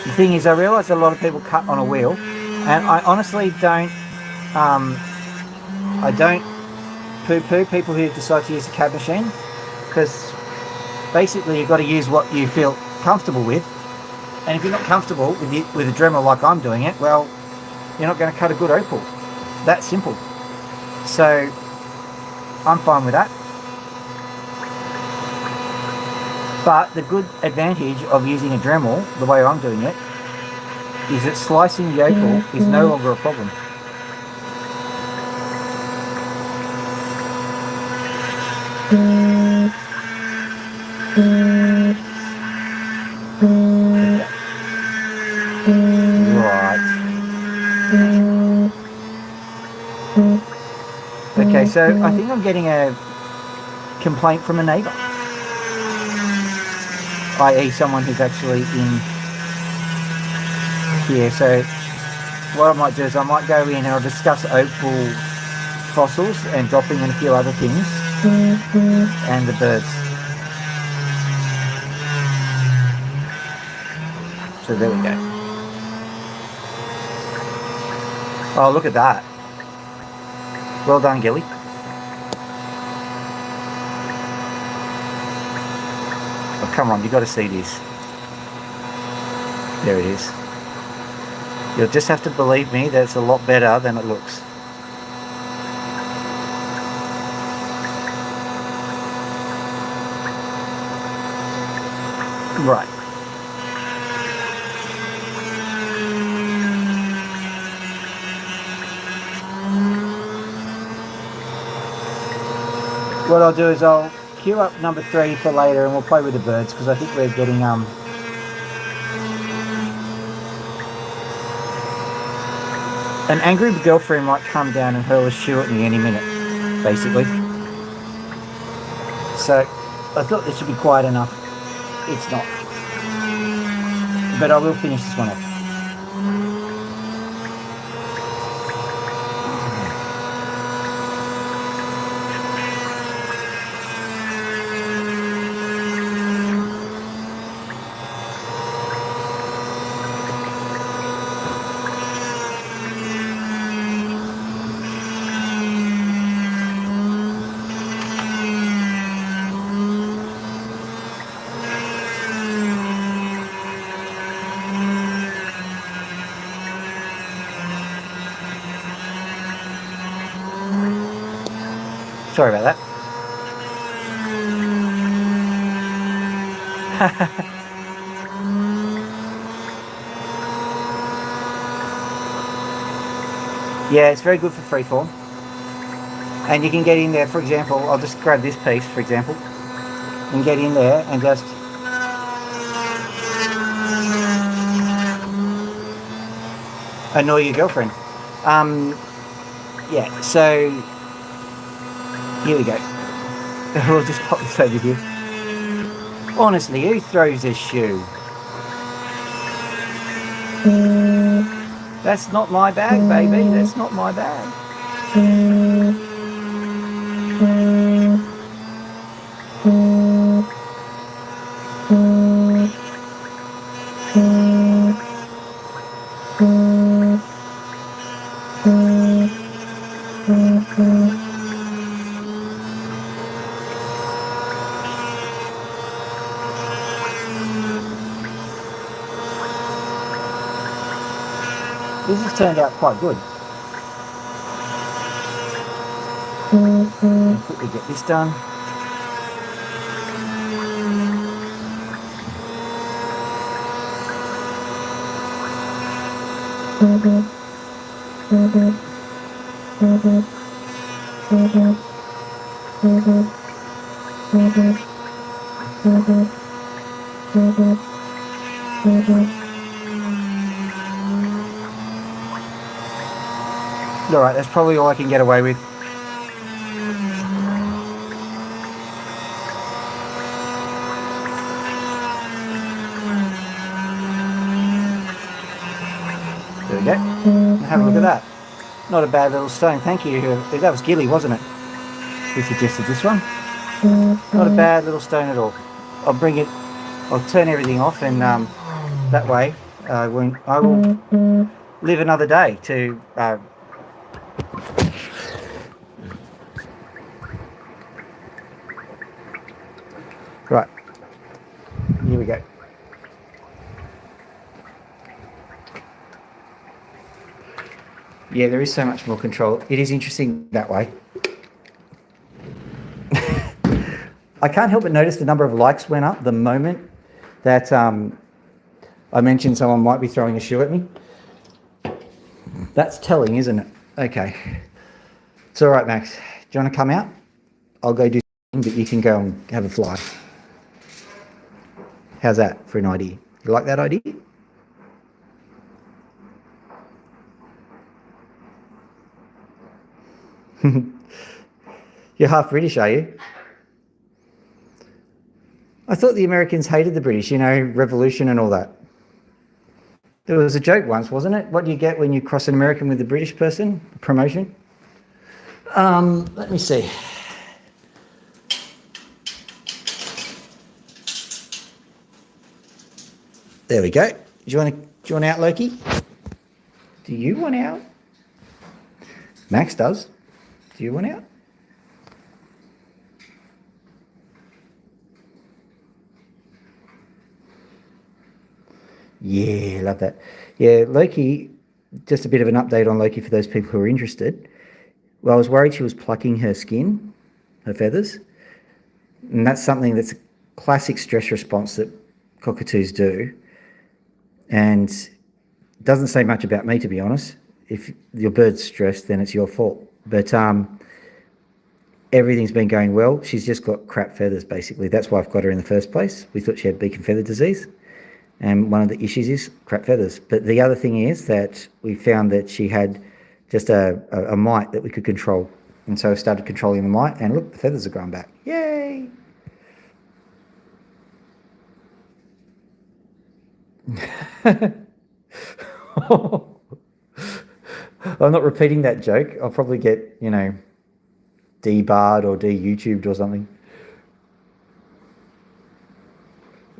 The thing is, I realise a lot of people cut on a wheel, and I honestly don't, I don't poo-poo people who decide to use a cab machine, because basically you've got to use what you feel comfortable with. And if you're not comfortable with a Dremel like I'm doing it, well, you're not going to cut a good Opal. That simple. So, I'm fine with that. But the good advantage of using a Dremel, the way I'm doing it, is that slicing the Opal is no longer a problem. Okay, so I think I'm getting a complaint from a neighbour, i.e. someone who's actually in here. So what I might do is I might go in and I'll discuss Opal fossils and dropping in a few other things and the birds. So there we go. Oh, look at that. Well done, Gilly. Come on, you got to see this. There it is. You'll just have to believe me that it's a lot better than it looks. Right. What I'll do is I'll queue up number 3 for later and we'll play with the birds because I think we're getting an angry girlfriend might come down and hurl a shoe at me any minute, basically. So I thought this would be quiet enough. It's not. But I will finish this one off. Sorry about that. Yeah, it's very good for freeform. And you can get in there, for example, I'll just grab this piece, for example, and get in there and just annoy your girlfriend. Yeah, so here we go. We'll just pop this over here. Honestly, who throws a shoe? That's not my bag, baby. That's not my bag. This has turned out quite good. Quickly get this done. Alright, that's probably all I can get away with. There we go. Have a look at that. Not a bad little stone, thank you. That was Gilly, wasn't it? Who suggested this one? Not a bad little stone at all. I'll turn everything off and that way I will live another day to right, here we go. Yeah, there is so much more control. It is interesting that way. I can't help but notice the number of likes went up the moment that I mentioned someone might be throwing a shoe at me. That's telling, isn't it? Okay. It's all right, Max. Do you want to come out? I'll go do something, but you can go and have a fly. How's that for an idea? You like that idea? You're half British, are you? I thought the Americans hated the British, you know, revolution and all that. There was a joke once, wasn't it? What do you get when you cross an American with a British person? A promotion? Let me see. There we go. Do you want out, Loki? Do you want out? Max does. Do you want out? Yeah, love that. Yeah, Loki, just a bit of an update on Loki for those people who are interested. Well, I was worried she was plucking her skin, her feathers, and that's something that's a classic stress response that cockatoos do. And it doesn't say much about me, to be honest. If your bird's stressed, then it's your fault. But everything's been going well. She's just got crap feathers, basically. That's why I've got her in the first place. We thought she had beak and feather disease. And one of the issues is crap feathers. But the other thing is that we found that she had just a mite that we could control. And so I started controlling the mite, and look, the feathers are growing back. Yay! I'm not repeating that joke. I'll probably get, debarred or de-YouTubed or something.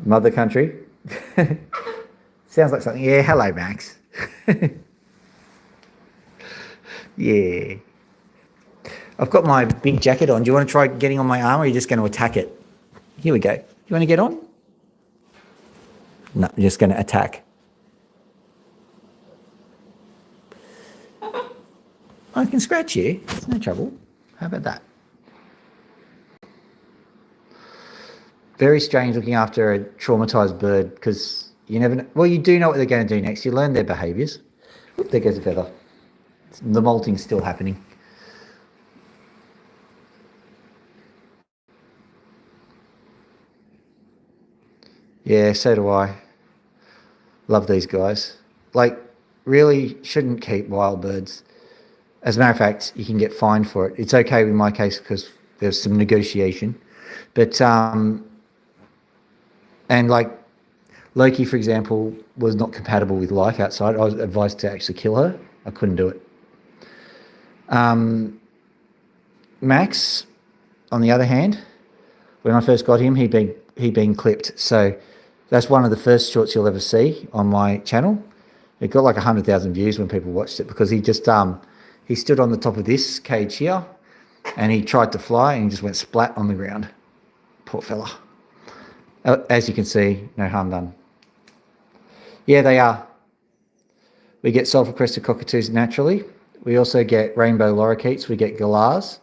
Mother country. Sounds like something. Yeah, hello, Max. Yeah. I've got my big jacket on. Do you want to try getting on my arm, or are you just going to attack it? Here we go. You want to get on? No, I'm just going to attack. I can scratch you. It's no trouble. How about that? Very strange looking after a traumatized bird, because you never know. Well, you do know what they're going to do next. You learn their behaviours. Oop, there goes a feather. The molting's still happening. Yeah, so do I. Love these guys. Like, really shouldn't keep wild birds. As a matter of fact, you can get fined for it. It's okay in my case because there's some negotiation. But, and like Loki, for example, was not compatible with life outside. I was advised to actually kill her. I couldn't do it. Max, on the other hand, when I first got him, he'd been clipped. So that's one of the first shorts you'll ever see on my channel. It got like 100,000 views when people watched it, because he just he stood on the top of this cage here, and he tried to fly and he just went splat on the ground. Poor fella. As you can see, no harm done. Yeah, they are. We get sulphur-crested cockatoos naturally. We also get rainbow lorikeets. We get galahs.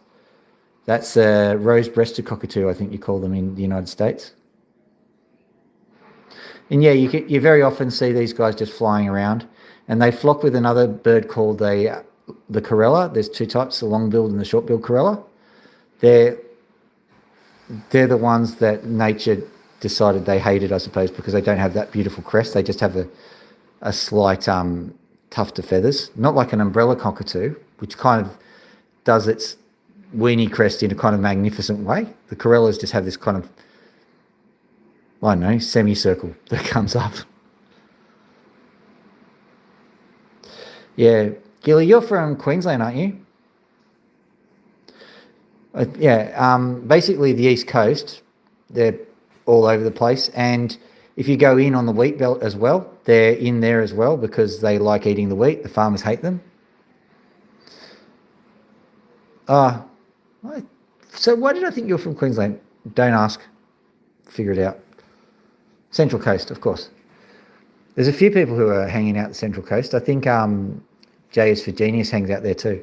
That's a rose-breasted cockatoo, I think you call them in the United States. And yeah, you very often see these guys just flying around, and they flock with another bird called the corella. There's two types, the long-billed and the short-billed corella. They're the ones that nature decided they hated, I suppose, because they don't have that beautiful crest. They just have a slight tuft of feathers, not like an umbrella cockatoo, which kind of does its weenie crest in a kind of magnificent way. The corellas just have this kind of, I don't know, semicircle that comes up. Yeah. Gilly, you're from Queensland, aren't you? Yeah. Basically, the East Coast, they're all over the place. And if you go in on the wheat belt as well, they're in there as well because they like eating the wheat. The farmers hate them. So why did I think you were from Queensland? Don't ask. Figure it out. Central Coast, of course. There's a few people who are hanging out the Central Coast. I think J is for Genius hangs out there too.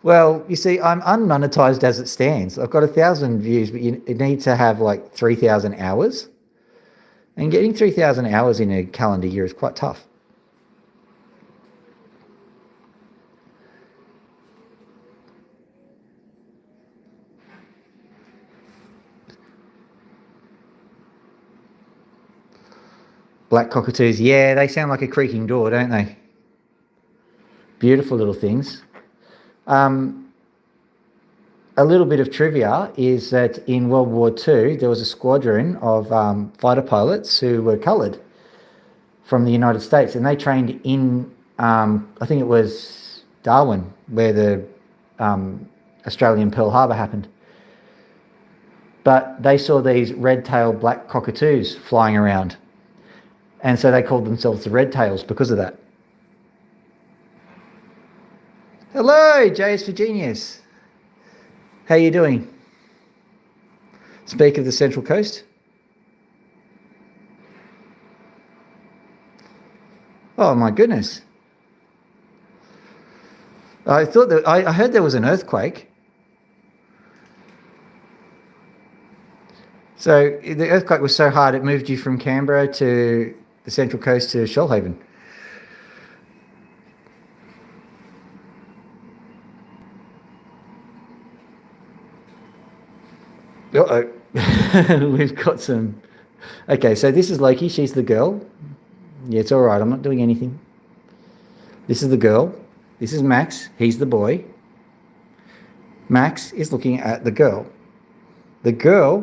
Well, you see, I'm unmonetized as it stands. I've got 1,000 views, but you need to have like 3,000 hours. And getting 3,000 hours in a calendar year is quite tough. Black cockatoos, yeah, they sound like a creaking door, don't they? Beautiful little things. A little bit of trivia is that in World War II, there was a squadron of fighter pilots who were coloured from the United States, and they trained in, I think it was Darwin, where the Australian Pearl Harbor happened. But they saw these red-tailed black cockatoos flying around, and so they called themselves the Red Tails because of that. Hello, J is for Genius. How you doing? Speak of the Central Coast. Oh my goodness. I thought that I heard there was an earthquake. So the earthquake was so hard it moved you from Canberra to the Central Coast to Shoalhaven. Uh-oh. We've got some. Okay, so this is Loki. She's the girl. Yeah, it's all right. I'm not doing anything. This is the girl. This is Max. He's the boy. Max is looking at the girl. The girl.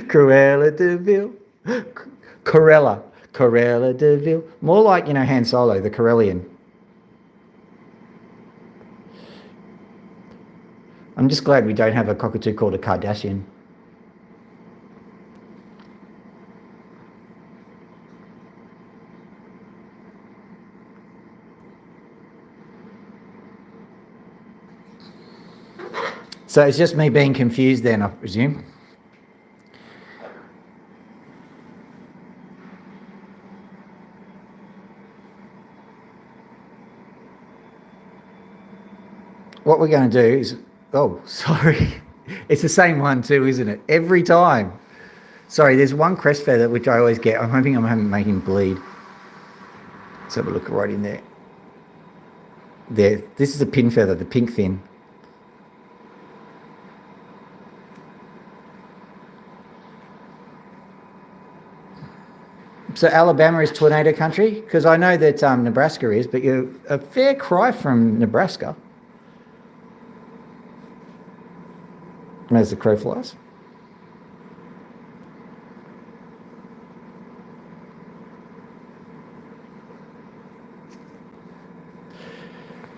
Cruella de Vil. Corella de Vil. More like, Han Solo, the Corellian. I'm just glad we don't have a cockatoo called a Kardashian. So it's just me being confused then, I presume. What we're going to do is... Oh, sorry. It's the same one too, isn't it? Every time. Sorry, there's one crest feather which I always get. I'm hoping I'm making him bleed. Let's have a look right in there. There. This is a pin feather, the pink fin. So Alabama is tornado country? Because I know that Nebraska is, but you're a fair cry from Nebraska. As the crow flies.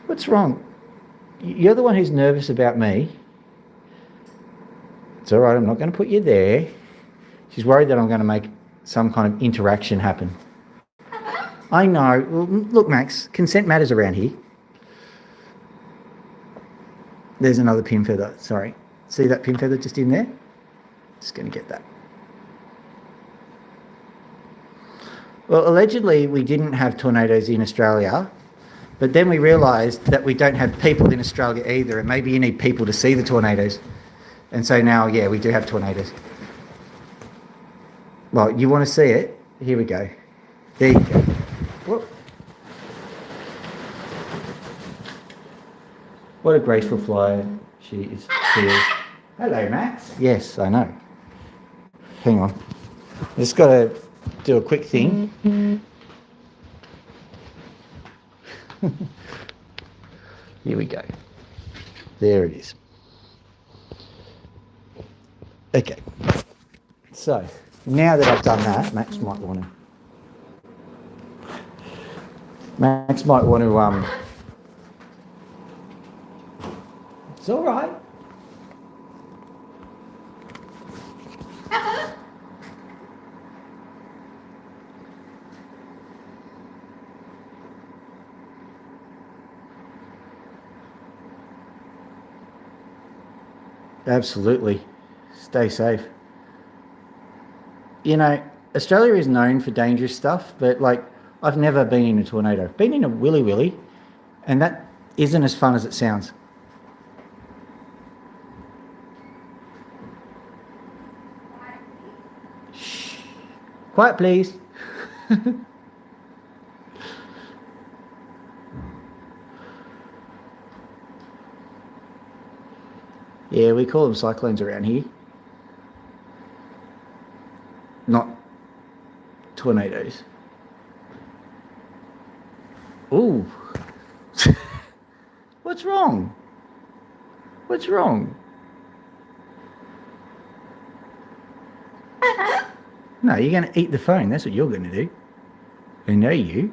What's wrong? You're the one who's nervous about me. It's all right, I'm not going to put you there. She's worried that I'm going to make some kind of interaction happen. I know. Well, look, Max, consent matters around here. There's another pin feather, sorry. See that pin feather just in there? Just going to get that. Well, allegedly we didn't have tornadoes in Australia, but then we realised that we don't have people in Australia either, and maybe you need people to see the tornadoes. And so now, yeah, we do have tornadoes. Well, you want to see it? Here we go. There you go. Whoop. What a graceful flyer she is. Hello, Max. Yes, I know. Hang on. I just got to do a quick thing. Here we go. There it is. Okay. So, now that I've done that, Max might want to... It's all right. Absolutely. Stay safe. Australia is known for dangerous stuff, but I've never been in a tornado. I've been in a willy willy, and that isn't as fun as it sounds. Shh. Quiet, please. Yeah, we call them cyclones around here. Not tornadoes. Ooh. What's wrong? What's wrong? No, you're going to eat the phone. That's what you're going to do. I know you.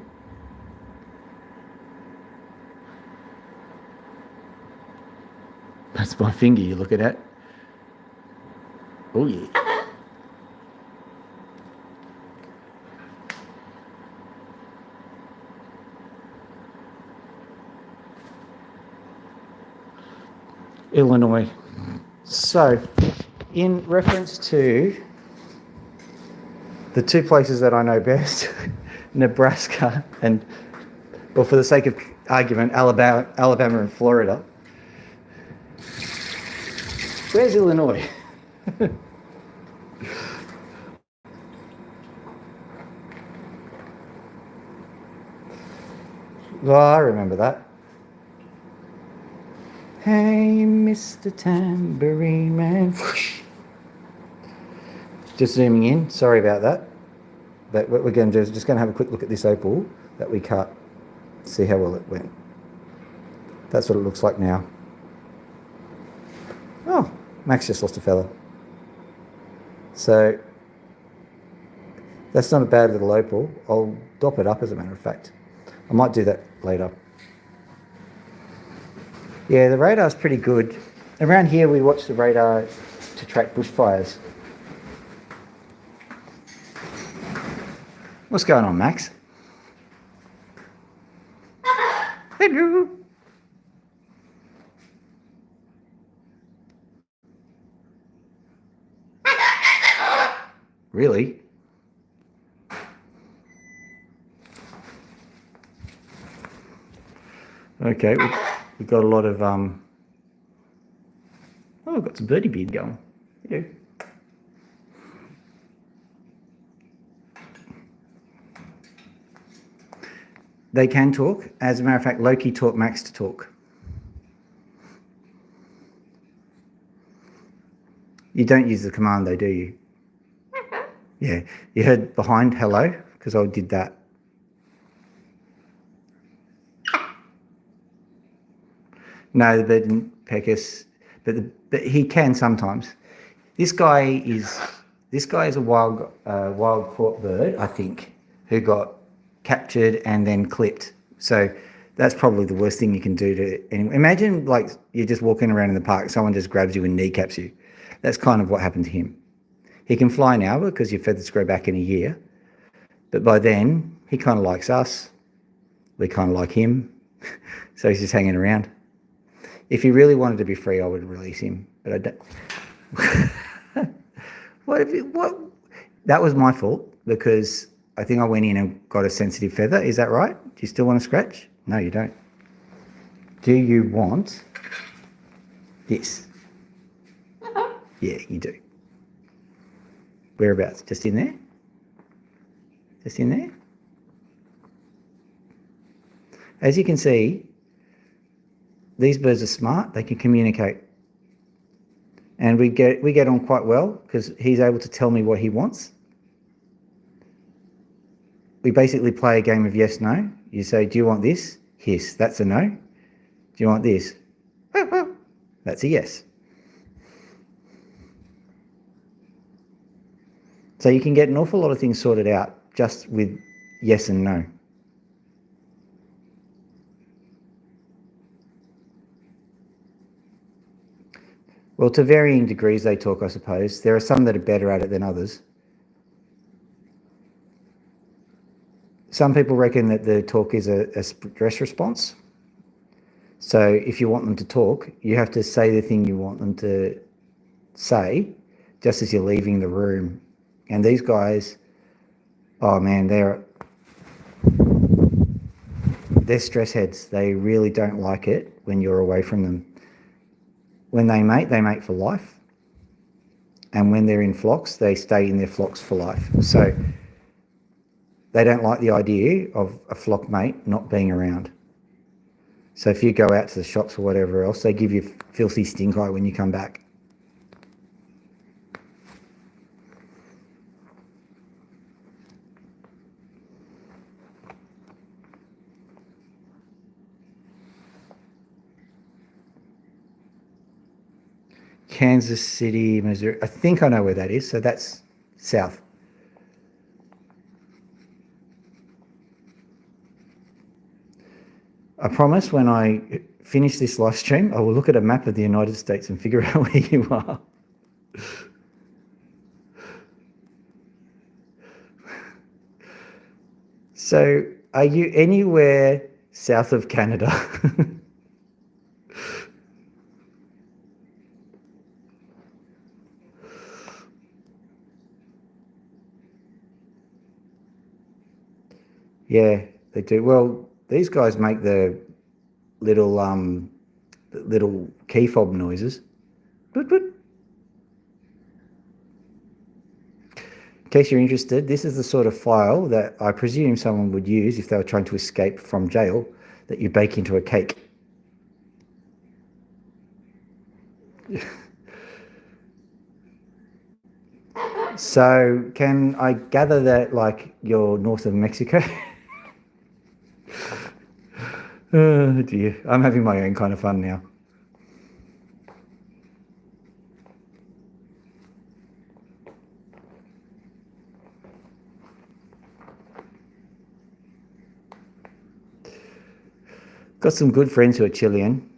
That's my finger you're looking at. Oh, yeah. Illinois. So, in reference to the two places that I know best, Nebraska and, well, for the sake of argument, Alabama and Florida. Where's Illinois? Well, I remember that. Hey, Mr. Tambourine Man. Just zooming in. Sorry about that. But what we're going to do is just going to have a quick look at this opal that we cut. See how well it went. That's what it looks like now. Oh, Max just lost a feather. So that's not a bad little opal. I'll dop it up, as a matter of fact. I might do that later. Yeah, the radar's pretty good. Around here we watch the radar to track bushfires. What's going on, Max? Hello. Really? Okay, we've got a lot of oh, we've got some birdie beard going. Yeah. They can talk. As a matter of fact, Loki taught Max to talk. You don't use the command though, do you? Yeah. You heard behind hello? Because I did that. No, the bird didn't peck us, but he can sometimes. This guy is a wild caught bird, I think, who got captured and then clipped. So that's probably the worst thing you can do to anyone. Imagine like you're just walking around in the park, someone just grabs you and kneecaps you. That's kind of what happened to him. He can fly now because your feathers grow back in a year, but by then he kind of likes us. We kind of like him, so he's just hanging around. If he really wanted to be free, I would release him, but I don't. What? That was my fault because I think I went in and got a sensitive feather. Is that right? Do you still want to scratch? No, you don't. Do you want this? Yeah, you do. Whereabouts? Just in there? Just in there? As you can see, these birds are smart. They can communicate. And we get on quite well because he's able to tell me what he wants. We basically play a game of yes, no. You say, do you want this? Hiss. That's a no. Do you want this? That's a yes. So you can get an awful lot of things sorted out just with yes and no. Well, to varying degrees they talk, I suppose. There are some that are better at it than others. Some people reckon that the talk is a stress response. So if you want them to talk, you have to say the thing you want them to say just as you're leaving the room. And these guys, oh man, they're stress heads. They really don't like it when you're away from them. When they mate for life. And when they're in flocks, they stay in their flocks for life. So they don't like the idea of a flock mate not being around. So if you go out to the shops or whatever else, they give you filthy stink eye when you come back. Kansas City, Missouri. I think I know where that is. So that's south. I promise when I finish this live stream, I will look at a map of the United States and figure out where you are. So are you anywhere south of Canada? Yeah, they do. Well, these guys make little the little key fob noises. Boot, boot. In case you're interested, this is the sort of file that I presume someone would use if they were trying to escape from jail, that you bake into a cake. So can I gather that like you're north of Mexico? Oh dear, I'm having my own kind of fun now. Got some good friends who are Chilean.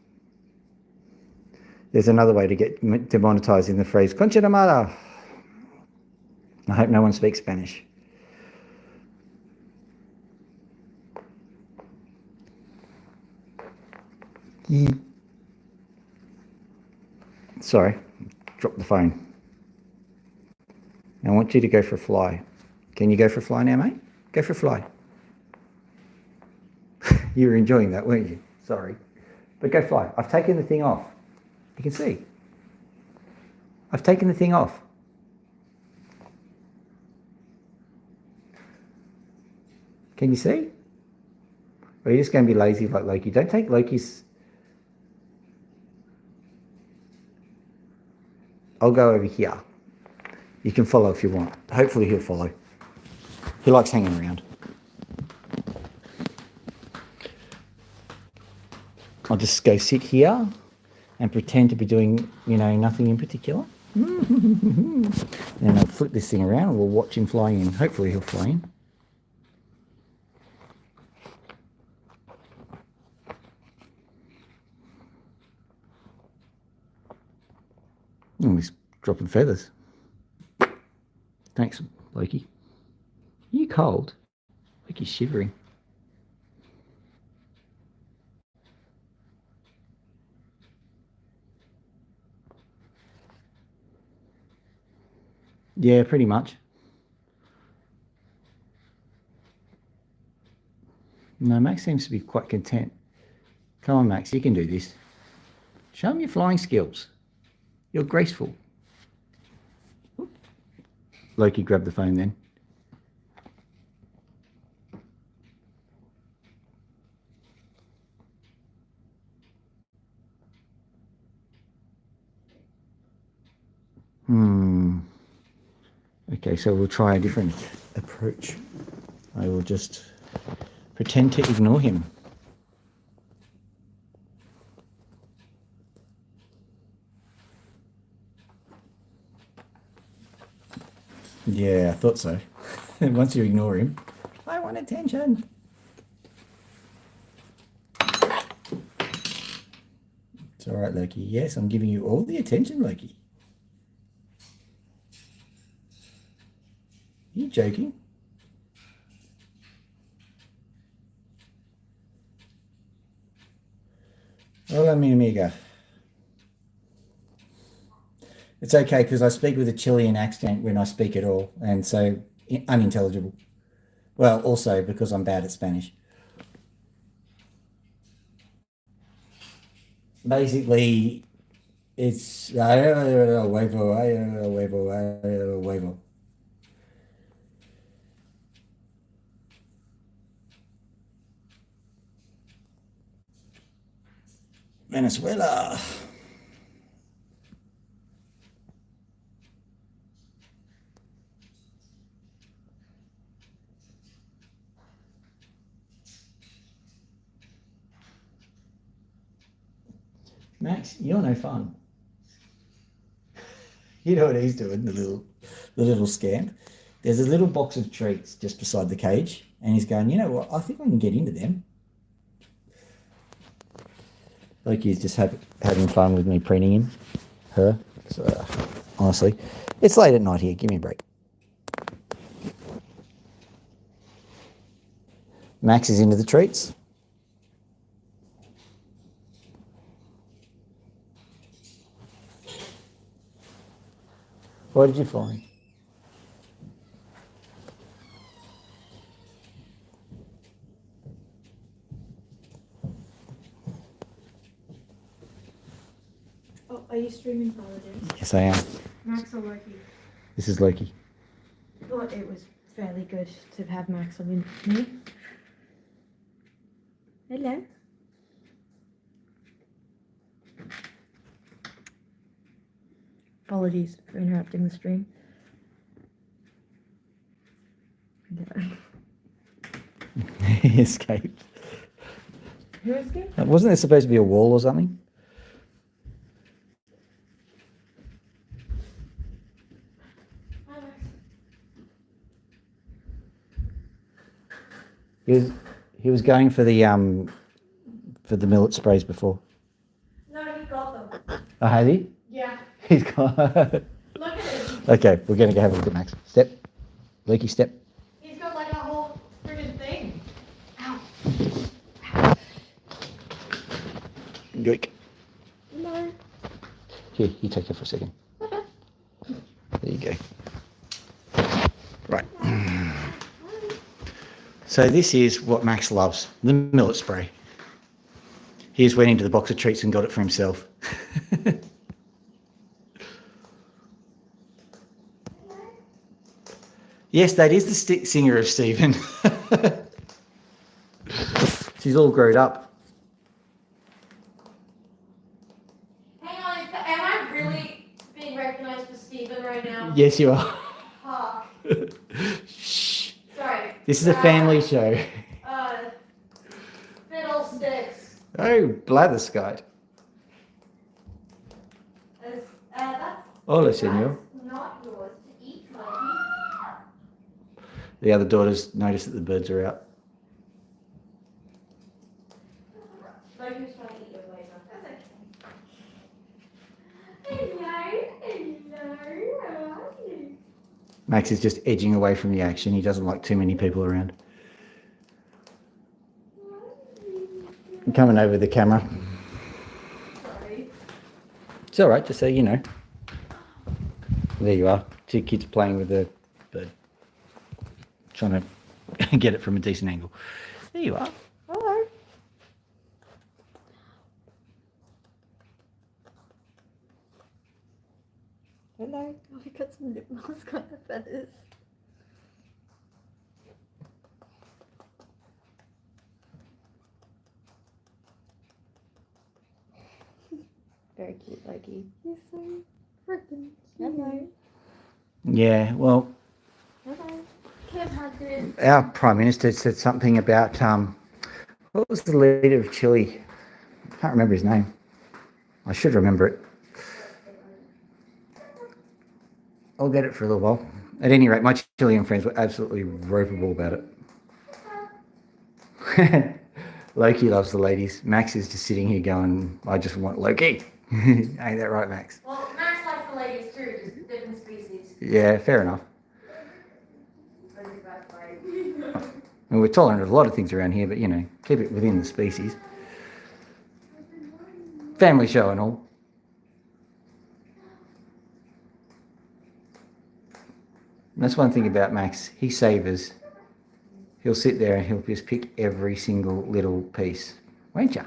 There's another way to get demonetized in the phrase "concha de mala." I hope no one speaks Spanish. Sorry, dropped the phone. I want you to go for a fly. Can you go for a fly now, mate? Go for a fly. You were enjoying that, weren't you? Sorry. But go fly. I've taken the thing off. You can see. I've taken the thing off. Can you see? Or are you just going to be lazy like Loki? Don't take Loki's... I'll go over here. You can follow if you want. Hopefully he'll follow. He likes hanging around. I'll just go sit here and pretend to be doing, nothing in particular. And then I'll flip this thing around and we'll watch him fly in. Hopefully he'll fly in. Oh, he's dropping feathers. Thanks, Loki. Are you cold? Loki's shivering. Yeah, pretty much. No, Max seems to be quite content. Come on, Max, you can do this. Show him your flying skills. You're graceful. Loki grabbed the phone then. Okay, so we'll try a different approach. I will just pretend to ignore him. Yeah, I thought so. Once you ignore him, I want attention. It's all right, Loki. Yes, I'm giving you all the attention, Loki. Are you joking? Hola, mi amiga. It's okay because I speak with a Chilean accent when I speak at all, and so unintelligible. Well, also because I'm bad at Spanish. Basically, it's huevo, huevo, huevo. Venezuela. Max, you're no fun. You know what he's doing, the little scamp. There's a little box of treats just beside the cage, and he's going, you know what? I think I can get into them. Like he's just having fun with me preening him, her. So, honestly, it's late at night here. Give me a break. Max is into the treats. What did you find? Oh, are you streaming holidays? Yes, I am. Max or Loki? This is Loki. Thought it was fairly good to have Max on me. Hello. Apologies for interrupting the stream. He escaped. Who escaped? Wasn't there supposed to be a wall or something? He was going for the millet sprays before. No, he got them. Oh, has he? Yeah. He's got. Look at him. Okay, we're going to go have a look at Max. Step. Loki, step. He's got like a whole friggin' thing. Ow. Yoik. No. Here, you take it for a second. There you go. Right. So this is what Max loves, the millet spray. He just went into the box of treats and got it for himself. Yes, that is the stick singer of Stephen. She's all grown up. Hang on, am I really being recognised for Stephen right now? Yes, you are. Fuck. Shh. Sorry. This is a family show. Fiddlesticks. Oh, blatherskite. That's Hola, senor. not yours to eat, Mikey. The other daughters notice that the birds are out. Mikey was trying to eat your laser. That's okay. Hello, how are you? Max is just edging away from the action. He doesn't like too many people around. I'm coming over the camera. Sorry. It's all right, just so you know. There you are. Two kids playing with the bird. Trying to get it from a decent angle. There you are. Hello. Hello. Oh, I got some lip mask on the feathers. Very cute, Loki. You're so freaking cute. Hello. Yeah, well, Hello. Can't hug this. our Prime Minister said something about, what was the leader of Chile? I can't remember his name. I should remember it. I'll get it for a little while. At any rate, my Chilean friends were absolutely ropeable about it. Loki loves the ladies. Max is just sitting here going, I just want Loki. Ain't that right, Max? Well, Max likes the ladies too, just different species. Yeah, fair enough. And we're tolerant of a lot of things around here, but, you know, keep it within the species. Family show and all. And that's one thing about Max. He savours. He'll sit there and he'll just pick every single little piece. Won't ya?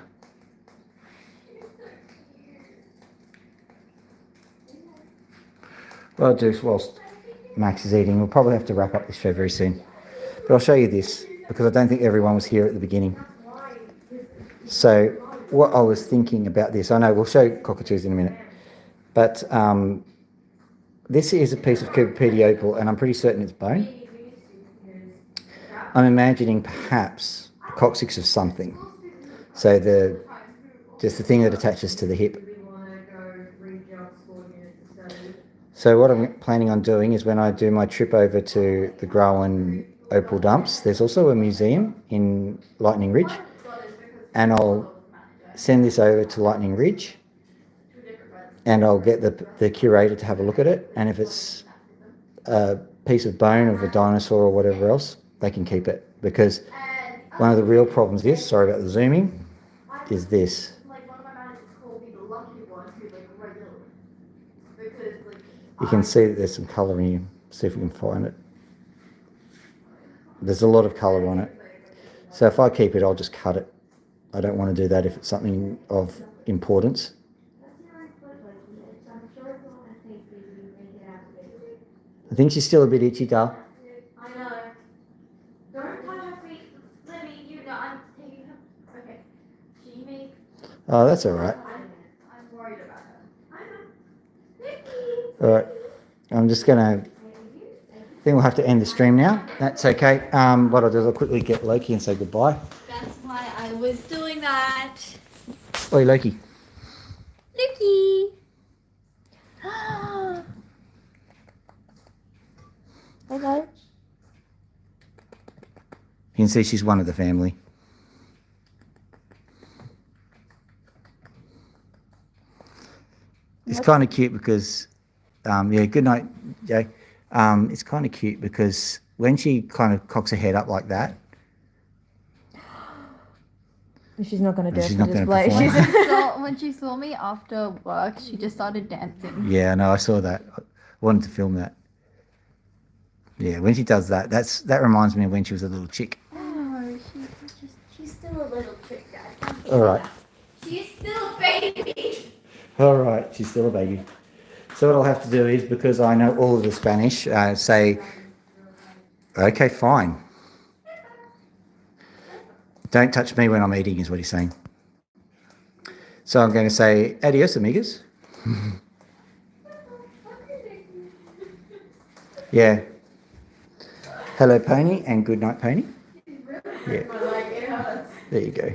What I'll do is, whilst Max is eating, we'll probably have to wrap up this show very soon. But I'll show you this, because I don't think everyone was here at the beginning. So what I was thinking about this, I know we'll show cockatoos in a minute, but this is a piece of Cooperpedy opal, and I'm pretty certain it's bone. I'm imagining perhaps the coccyx of something. So just the thing that attaches to the hip. So what I'm planning on doing is when I do my trip over to the Growan Opal dumps, there's also a museum in Lightning Ridge, and I'll send this over to Lightning Ridge, and I'll get the curator to have a look at it, and if it's a piece of bone of a dinosaur or whatever else, they can keep it, because one of the real problems is, sorry about the zooming, is this. You can see that there's some colour in here. See if we can find it. There's a lot of colour on it. So if I keep it, I'll just cut it. I don't want to do that if it's something of importance. I think she's still a bit itchy, Carl. I know. Don't touch her feet. Let me, you know, I'm taking her. Okay. She may. Oh, that's all right. I'm worried about her. I know. All right. I'm just going to... I think we'll have to end the stream now. That's okay. What I'll do is I'll quickly get Loki and say goodbye. That's why I was doing that. Oi, Loki. Loki. Hello. You can see she's one of the family. It's kind of cute because, yeah, good night, Jay. It's kind of cute because when she kind of cocks her head up like that, She's not going to do She's it not for gonna display. perform. So when she saw me after work, she just started dancing. yeah, no, I saw that. I wanted to film that. Yeah, when she does that, that reminds me of when she was a little chick. Oh, she's still a little trick, guys. All right. She's still a baby. All right, she's still a baby. So what I'll have to do is, because I know all of the Spanish, say, okay, fine. Don't touch me when I'm eating, is what he's saying. So I'm going to say, adios, amigas. Yeah. Hello, Pony, and good night, Pony. Yeah. There you go.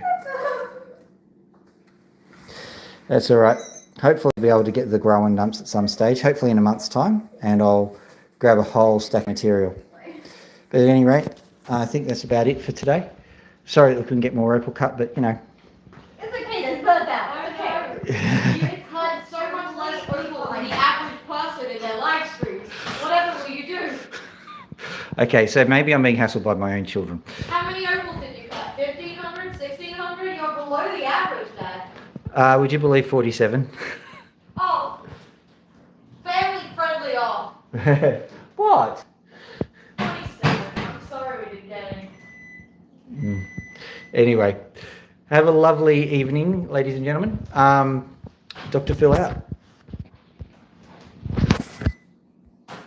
That's all right. Hopefully I'll be able to get the growing dumps at some stage, hopefully in a month's time, and I'll grab a whole stack of material. But at any rate, I think that's about it for today. Sorry that we couldn't get more Opal cut, but you know. It's okay, there's birds out. Okay. It's had so much less Opal than the average person in their live streams. Whatever will you do? Okay, so maybe I'm being hassled by my own children. How many Opals did you cut? 1,500? 1,600? You're below the average, Dad. Would you believe 47? Oh. Family friendly off. What? 27. I'm sorry we didn't get any. Anyway, have a lovely evening, ladies and gentlemen. Dr. Phil out.